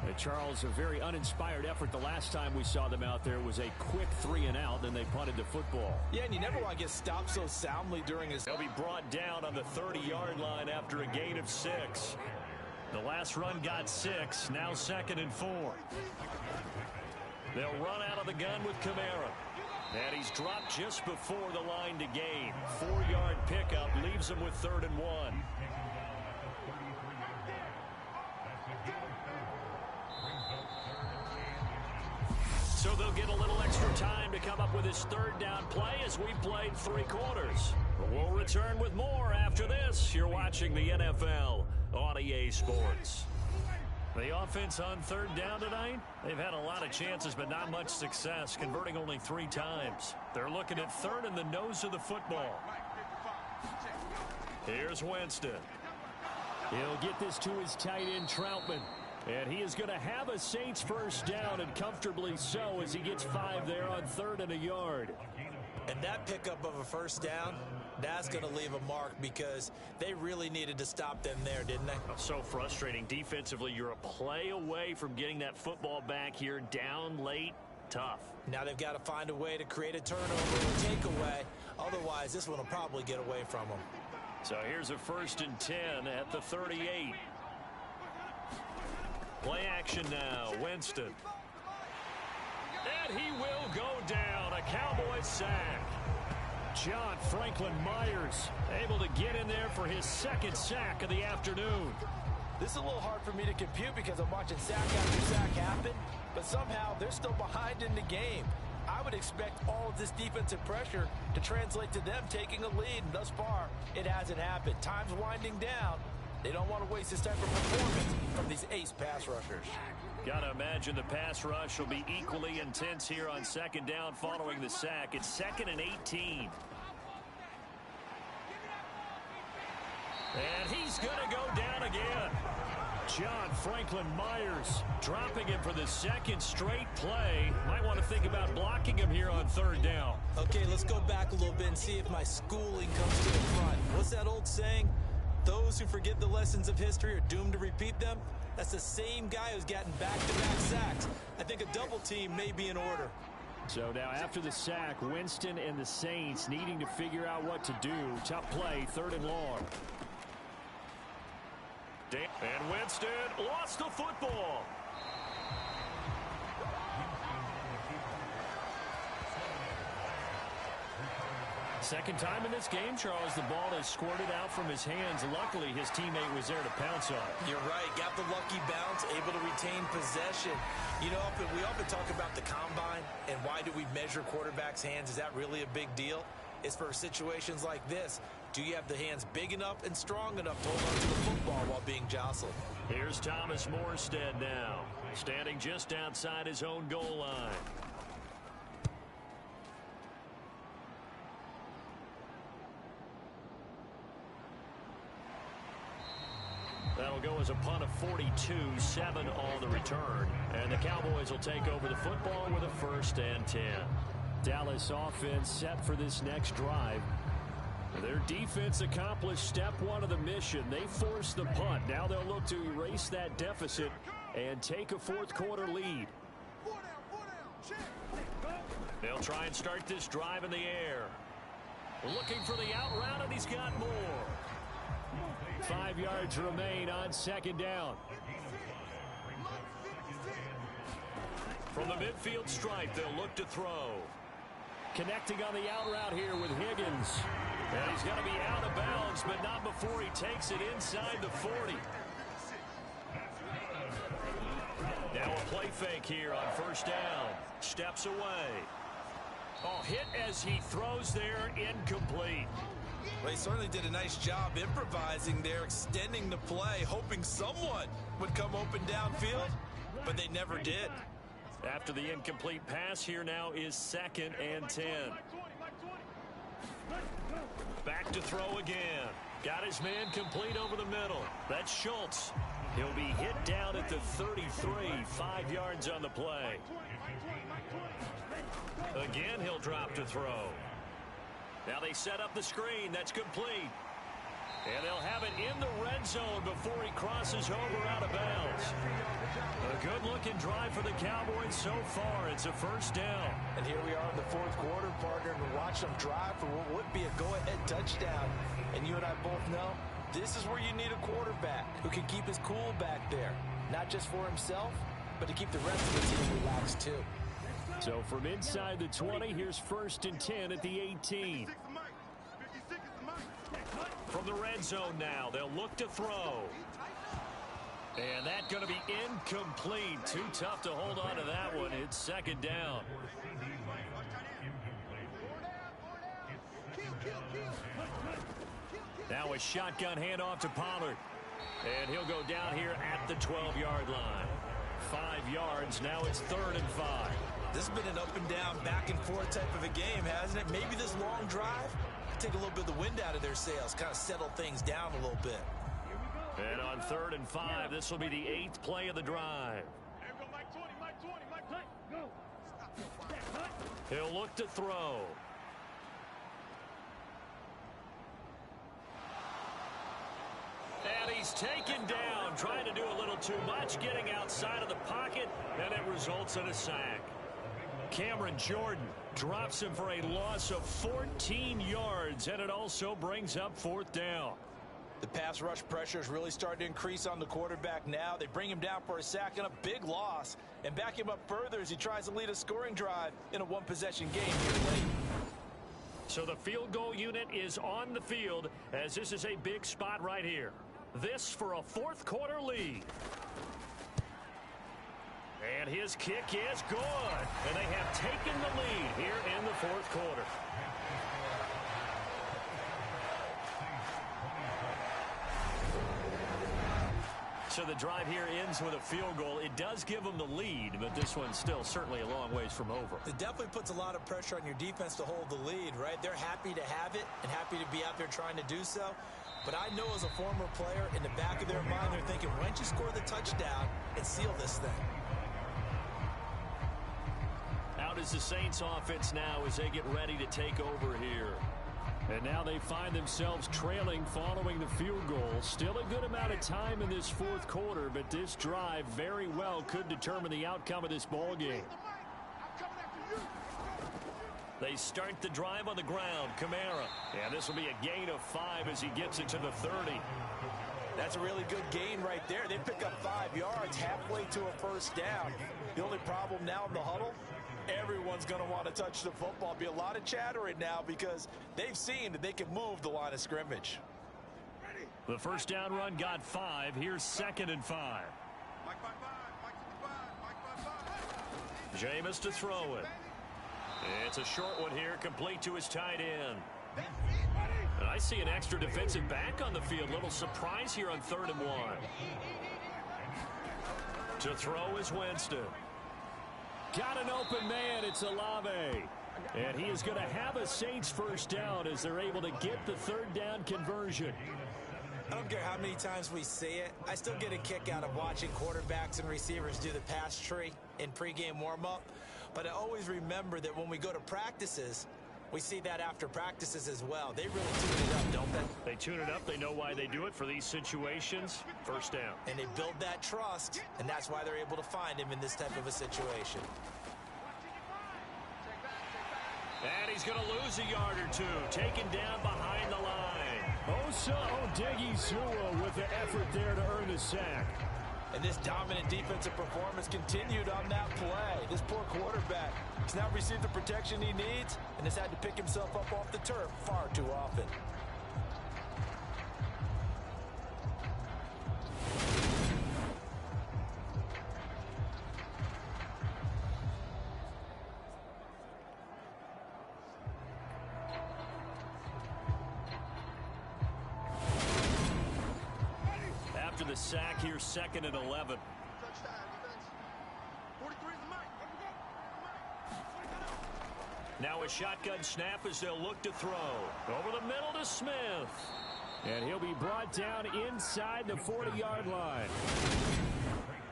And Charles, a very uninspired effort the last time we saw them out there was a quick 3 and out, then they punted the football. Yeah, and you never want to get stopped so soundly during his... They'll be brought down on the 30-yard line after a gain of 6. The last run got 6, now 2nd and 4. They'll run out of the gun with Kamara. And he's dropped just before the line to gain. 4-yard pickup leaves him with 3rd and 1. So they'll get a little extra time to come up with his 3rd down play as we played 3 quarters. We'll return with more after this. You're watching the NFL on EA Sports. The offense on 3rd down tonight, they've had a lot of chances but not much success, converting only 3 times. They're looking at 3rd in the nose of the football. Here's Winston. He'll get this to his tight end, Troutman. And he is going to have a Saints 1st down, and comfortably so, as he gets 5 there on 3rd and a yard. And that pickup of a 1st down, that's going to leave a mark because they really needed to stop them there, didn't they? So frustrating. Defensively, you're a play away from getting that football back here, down late. Tough. Now they've got to find a way to create a turnover or takeaway. Otherwise, this one will probably get away from them. So here's a 1st and 10 at the 38. Play action now, Winston. And he will go down, a Cowboys sack. John Franklin Myers able to get in there for his 2nd sack of the afternoon. This is a little hard for me to compute because I'm watching sack after sack happen, but somehow they're still behind in the game. I would expect all of this defensive pressure to translate to them taking a lead, and thus far, it hasn't happened. Time's winding down. They don't want to waste this type of performance from these ace pass rushers. Got to imagine the pass rush will be equally intense here on 2nd down following the sack. It's 2nd and 18. And he's going to go down again. John Franklin Myers dropping him for the 2nd straight play. Might want to think about blocking him here on 3rd down. Okay, let's go back a little bit and see if my schooling comes to the front. What's that old saying? Those who forget the lessons of history are doomed to repeat them. That's the same guy who's gotten back-to-back sacks. I think a double team may be in order. So now after the sack, Winston and the Saints needing to figure out what to do. Tough play, 3rd and long. And Winston lost the football. Second time in this game, Charles, the ball has squirted out from his hands. Luckily, his teammate was there to pounce on it. You're right. Got the lucky bounce, able to retain possession. You know, we often talk about the combine and why do we measure quarterbacks' hands. Is that really a big deal? It's for situations like this. Do you have the hands big enough and strong enough to hold on to the football while being jostled? Here's Thomas Morstead now, standing just outside his own goal line. That'll go as a punt of 42, 7 on the return. And the Cowboys will take over the football with a 1st and 10. Dallas offense set for this next drive. Their defense accomplished step 1 of the mission. They forced the punt. Now they'll look to erase that deficit and take a 4th quarter lead. They'll try and start this drive in the air. Looking for the out route, and he's got more. 5 yards remain on 2nd down. From the midfield stripe, they'll look to throw. Connecting on the out route here with Higgins. And he's going to be out of bounds, but not before he takes it inside the 40. Now a play fake here on 1st down. Steps away. Oh, hit as he throws there, incomplete. Well, he certainly did a nice job improvising there, extending the play, hoping someone would come open downfield, but they never did. After the incomplete pass, here now is 2nd and 10. Back to throw again. Got his man complete over the middle. That's Schultz. He'll be hit down at the 33, 5 yards on the play. Again, he'll drop to throw. Now they set up the screen. That's complete. And they'll have it in the red zone before he crosses over out of bounds. A good-looking drive for the Cowboys so far. It's a 1st down. And here we are in the 4th quarter, partner, and watch them drive for what would be a go-ahead touchdown. And you and I both know this is where you need a quarterback who can keep his cool back there. Not just for himself, but to keep the rest of the team relaxed too. So from inside the 20, here's 1st and 10 at the 18. From the red zone now, they'll look to throw. And that's going to be incomplete. Too tough to hold on to that one. It's 2nd down. Now a shotgun handoff to Pollard. And he'll go down here at the 12-yard line. 5 yards. Now it's 3rd and 5. This has been an up and down, back and forth type of a game, hasn't it? Maybe this long drive take a little bit of the wind out of their sails, kind of settle things down a little bit. And on 3rd and 5, this will be the 8th play of the drive. He'll look to throw. And he's taken down, trying to do a little too much, getting outside of the pocket, and it results in a sack. Cameron Jordan drops him for a loss of 14 yards, and it also brings up 4th down. The pass rush pressure is really starting to increase on the quarterback now. They bring him down for a sack and a big loss, and back him up further as he tries to lead a scoring drive in a one-possession game here late. So the field goal unit is on the field, as this is a big spot right here. This for a 4th quarter lead. And his kick is good. And they have taken the lead here in the 4th quarter. So the drive here ends with a field goal. It does give them the lead, but this one's still certainly a long ways from over. It definitely puts a lot of pressure on your defense to hold the lead, right? They're happy to have it and happy to be out there trying to do so. But I know as a former player, in the back of their mind, they're thinking, why don't you score the touchdown and seal this thing? Out is the Saints offense now as they get ready to take over here. And now they find themselves trailing following the field goal. Still a good amount of time in this 4th quarter, but this drive very well could determine the outcome of this ball game. They start the drive on the ground. Kamara. And this will be a gain of 5 as he gets it to the 30. That's a really good gain right there. They pick up 5 yards halfway to a first down. The only problem now in the huddle, everyone's going to want to touch the football. Be a lot of chattering now because they've seen that they can move the line of scrimmage. The first down run got 5. Here's 2nd and 5. Mike 5-5, Mike 55, Mike 5-5. Jameis to throw it. It's a short one here, complete to his tight end. And I see an extra defensive back on the field. Little surprise here on 3rd and 1. To throw is Winston. Got an open man. It's Olave. And he is going to have a Saints first down as they're able to get the 3rd down conversion. I don't care how many times we see it. I still get a kick out of watching quarterbacks and receivers do the pass tree in pregame warm-up. But I always remember that when we go to practices, we see that after practices as well. They really tune it up, don't they? They tune it up. They know why they do it for these situations. First down. And they build that trust, and that's why they're able to find him in this type of a situation. And he's going to lose a yard or 2. Taken down behind the line. Osa Odighizuwa with the effort there to earn the sack. And this dominant defensive performance continued on that play. This poor quarterback has now received the protection he needs and has had to pick himself up off the turf far too often. After the sack, here's 2nd and 11. Touchdown, defense. 43 is the Mike. Now a shotgun snap as they'll look to throw. Over the middle to Smith. And he'll be brought down inside the 40-yard line.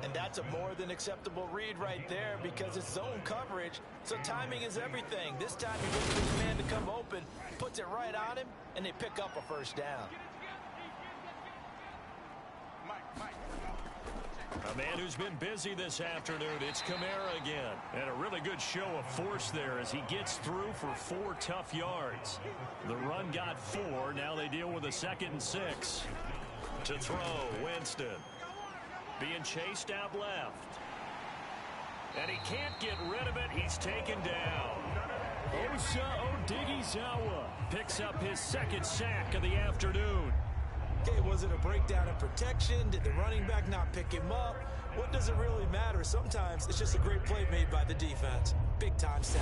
And that's a more than acceptable read right there because it's zone coverage, so timing is everything. This time he waits for his man to come open, puts it right on him, and they pick up a first down. A man who's been busy this afternoon. It's Kamara again. And a really good show of force there as he gets through for 4 tough yards. The run got 4. Now they deal with a 2nd and 6. To throw, Winston. Being chased out left. And he can't get rid of it. He's taken down. Osa Odighizuwa picks up his 2nd sack of the afternoon. Okay, was it a breakdown in protection? Did the running back not pick him up? What does it really matter? Sometimes it's just a great play made by the defense. Big time sack.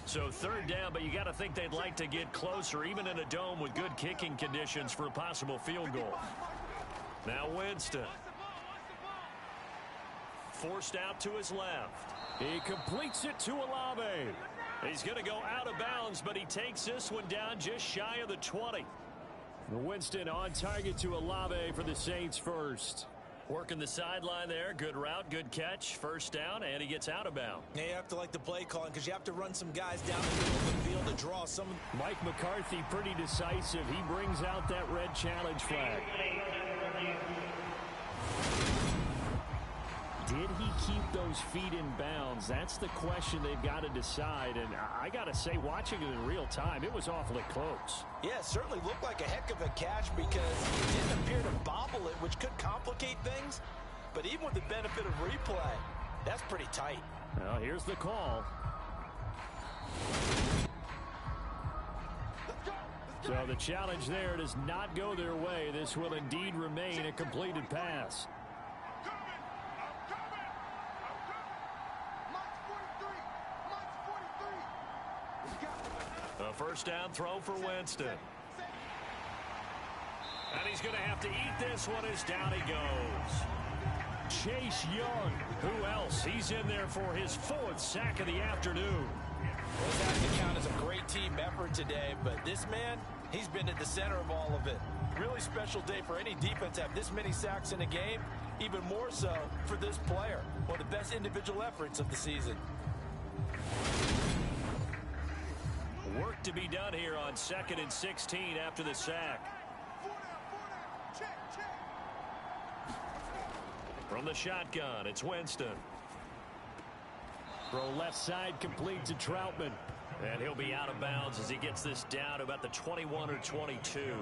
So 3rd down, but you got to think they'd like to get closer, even in a dome with good kicking conditions for a possible field goal. Now Winston. Forced out to his left. He completes it to Olave. He's going to go out of bounds, but he takes this one down just shy of the 20. Winston on target to Olave for the Saints first. Working the sideline there. Good route, good catch. First down, and he gets out of bounds. Yeah, you have to like the play calling because you have to run some guys down the middle of the field to draw some. Mike McCarthy pretty decisive. He brings out that red challenge flag. Did he keep those feet in bounds? That's the question they've got to decide. And I got to say, watching it in real time, it was awfully close. Yeah, it certainly looked like a heck of a catch because he didn't appear to bobble it, which could complicate things. But even with the benefit of replay, that's pretty tight. Well, here's the call. So the challenge there does not go their way. This will indeed remain a completed pass. A first down throw for Winston. And he's going to have to eat this one as down he goes. Chase Young. Who else? He's in there for his 4th sack of the afternoon. Well, this has to count as a great team effort today, but this man, he's been at the center of all of it. Really special day for any defense to have this many sacks in a game, even more so for this player. One of the best individual efforts of the season. Work to be done here on 2nd and 16 after the sack. From the shotgun, it's Winston. Throw left side complete to Troutman. And he'll be out of bounds as he gets this down to about the 21 or 22.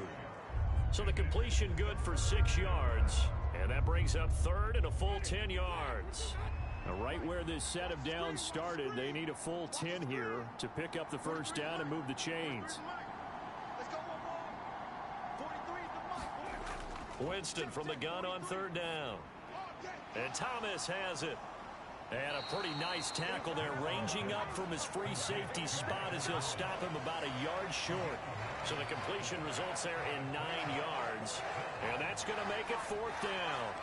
So the completion good for 6 yards. And that brings up 3rd and a full 10 yards. Now, right where this set of downs started, they need a full 10 here to pick up the first down and move the chains. Winston from the gun on 3rd down. And Thomas has it. And a pretty nice tackle there, ranging up from his free safety spot as he'll stop him about a yard short. So the completion results there in 9 yards. And that's going to make it 4th down.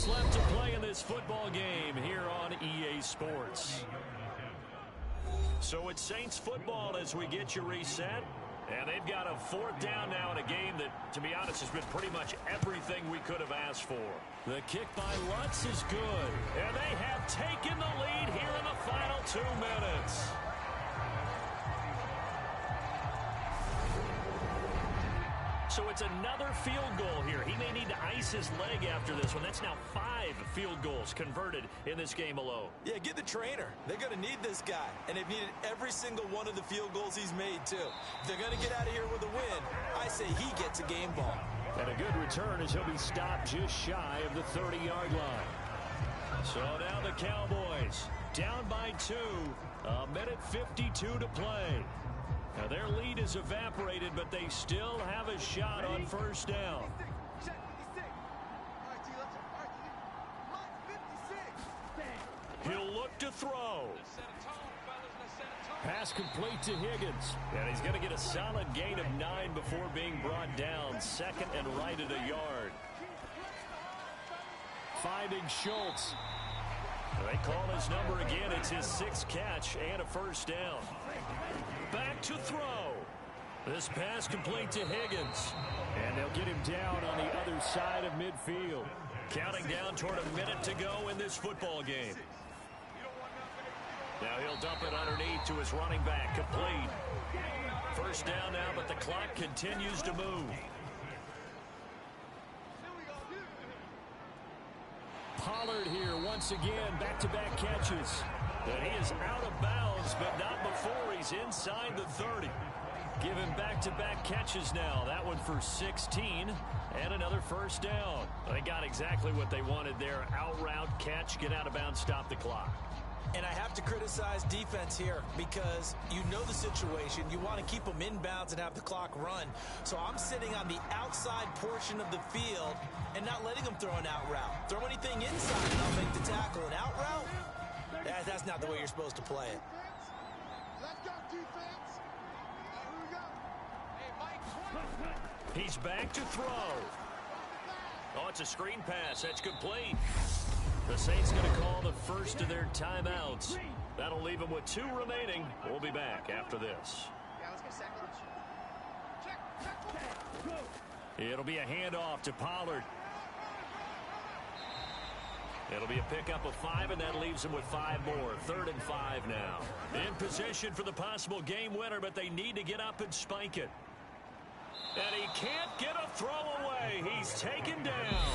Left to play in this football game here on EA Sports. So it's Saints football as we get you reset. And they've got a 4th down now in a game that, to be honest, has been pretty much everything we could have asked for. The kick by Lutz is good. And they have taken the lead here in the final 2 minutes. So it's another field goal here. He may need to ice his leg after this one. That's now 5 field goals converted in this game alone. Yeah, get the trainer. They're going to need this guy. And they've needed every single one of the field goals he's made, too. If they're going to get out of here with a win, I say he gets a game ball. And a good return as he'll be stopped just shy of the 30-yard line. So now the Cowboys down by 2. A minute 52 to play. Now their lead is evaporated, but they still have a shot on first down. He'll look to throw. Pass complete to Higgins. And he's going to get a solid gain of 9 before being brought down. 2nd and right at a yard. Finding Schultz. They call his number again. It's his 6th catch and a first down. Back to throw. This pass complete to Higgins. And they'll get him down on the other side of midfield. Counting down toward a minute to go in this football game. Now he'll dump it underneath to his running back. Complete. First down now, but the clock continues to move. Pollard here once again, back-to-back catches. And he is out of bounds, but not before he's inside the 30. Give him back-to-back catches now. That one for 16 and another first down. They got exactly what they wanted there. Out route, catch, get out of bounds, stop the clock. And I have to criticize defense here because you know the situation. You want to keep them inbounds and have the clock run. So I'm sitting on the outside portion of the field and not letting them throw an out route. Throw anything inside and I'll make the tackle. An out route? That's not the way you're supposed to play it. Let's go, defense. Here we go. Hey, Mike. He's back to throw. Oh, it's a screen pass. That's complete. The Saints going to call the first of their timeouts. That'll leave them with 2 remaining. We'll be back after this. Yeah, let's get second. It'll be a handoff to Pollard. It'll be a pickup of 5, and that leaves them with 5 more. 3rd and 5 now. In position for the possible game winner, but they need to get up and spike it. And he can't get a throw away. He's taken down.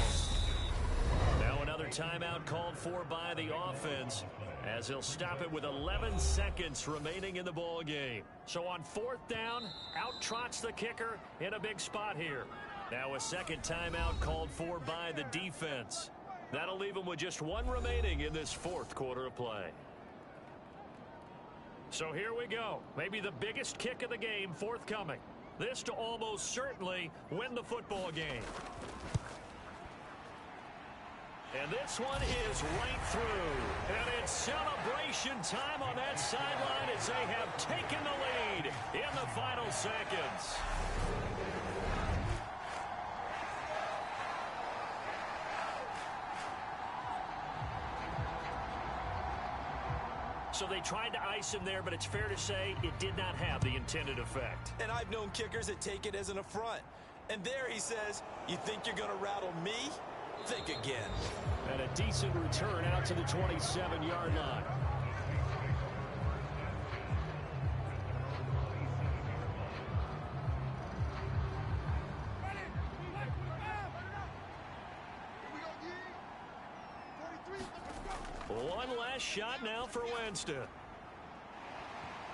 Now another timeout called for by the offense as he'll stop it with 11 seconds remaining in the ball game. So on 4th down, out trots the kicker in a big spot here. Now a second timeout called for by the defense. That'll leave them with just 1 remaining in this 4th quarter of play. So here we go. Maybe the biggest kick of the game forthcoming. This to almost certainly win the football game. And this one is right through. And it's celebration time on that sideline as they have taken the lead in the final seconds. So they tried to ice him there, but it's fair to say it did not have the intended effect. And I've known kickers that take it as an affront. And there he says, you think you're going to rattle me? Think again. And a decent return out to the 27-yard line. One last shot now for Winston.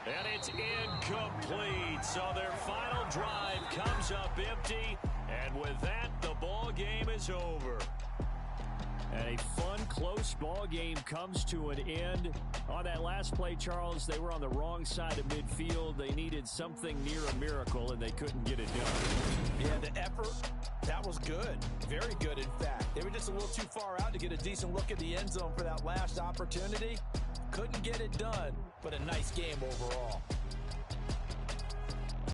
And it's incomplete. So their final drive comes up empty. And with that, the ball game is over. And a fun, close ball game comes to an end. On that last play, Charles, they were on the wrong side of midfield. They needed something near a miracle, and they couldn't get it done. Yeah, the effort, that was good. Very good, in fact. They were just a little too far out to get a decent look at the end zone for that last opportunity. Couldn't get it done, but a nice game overall.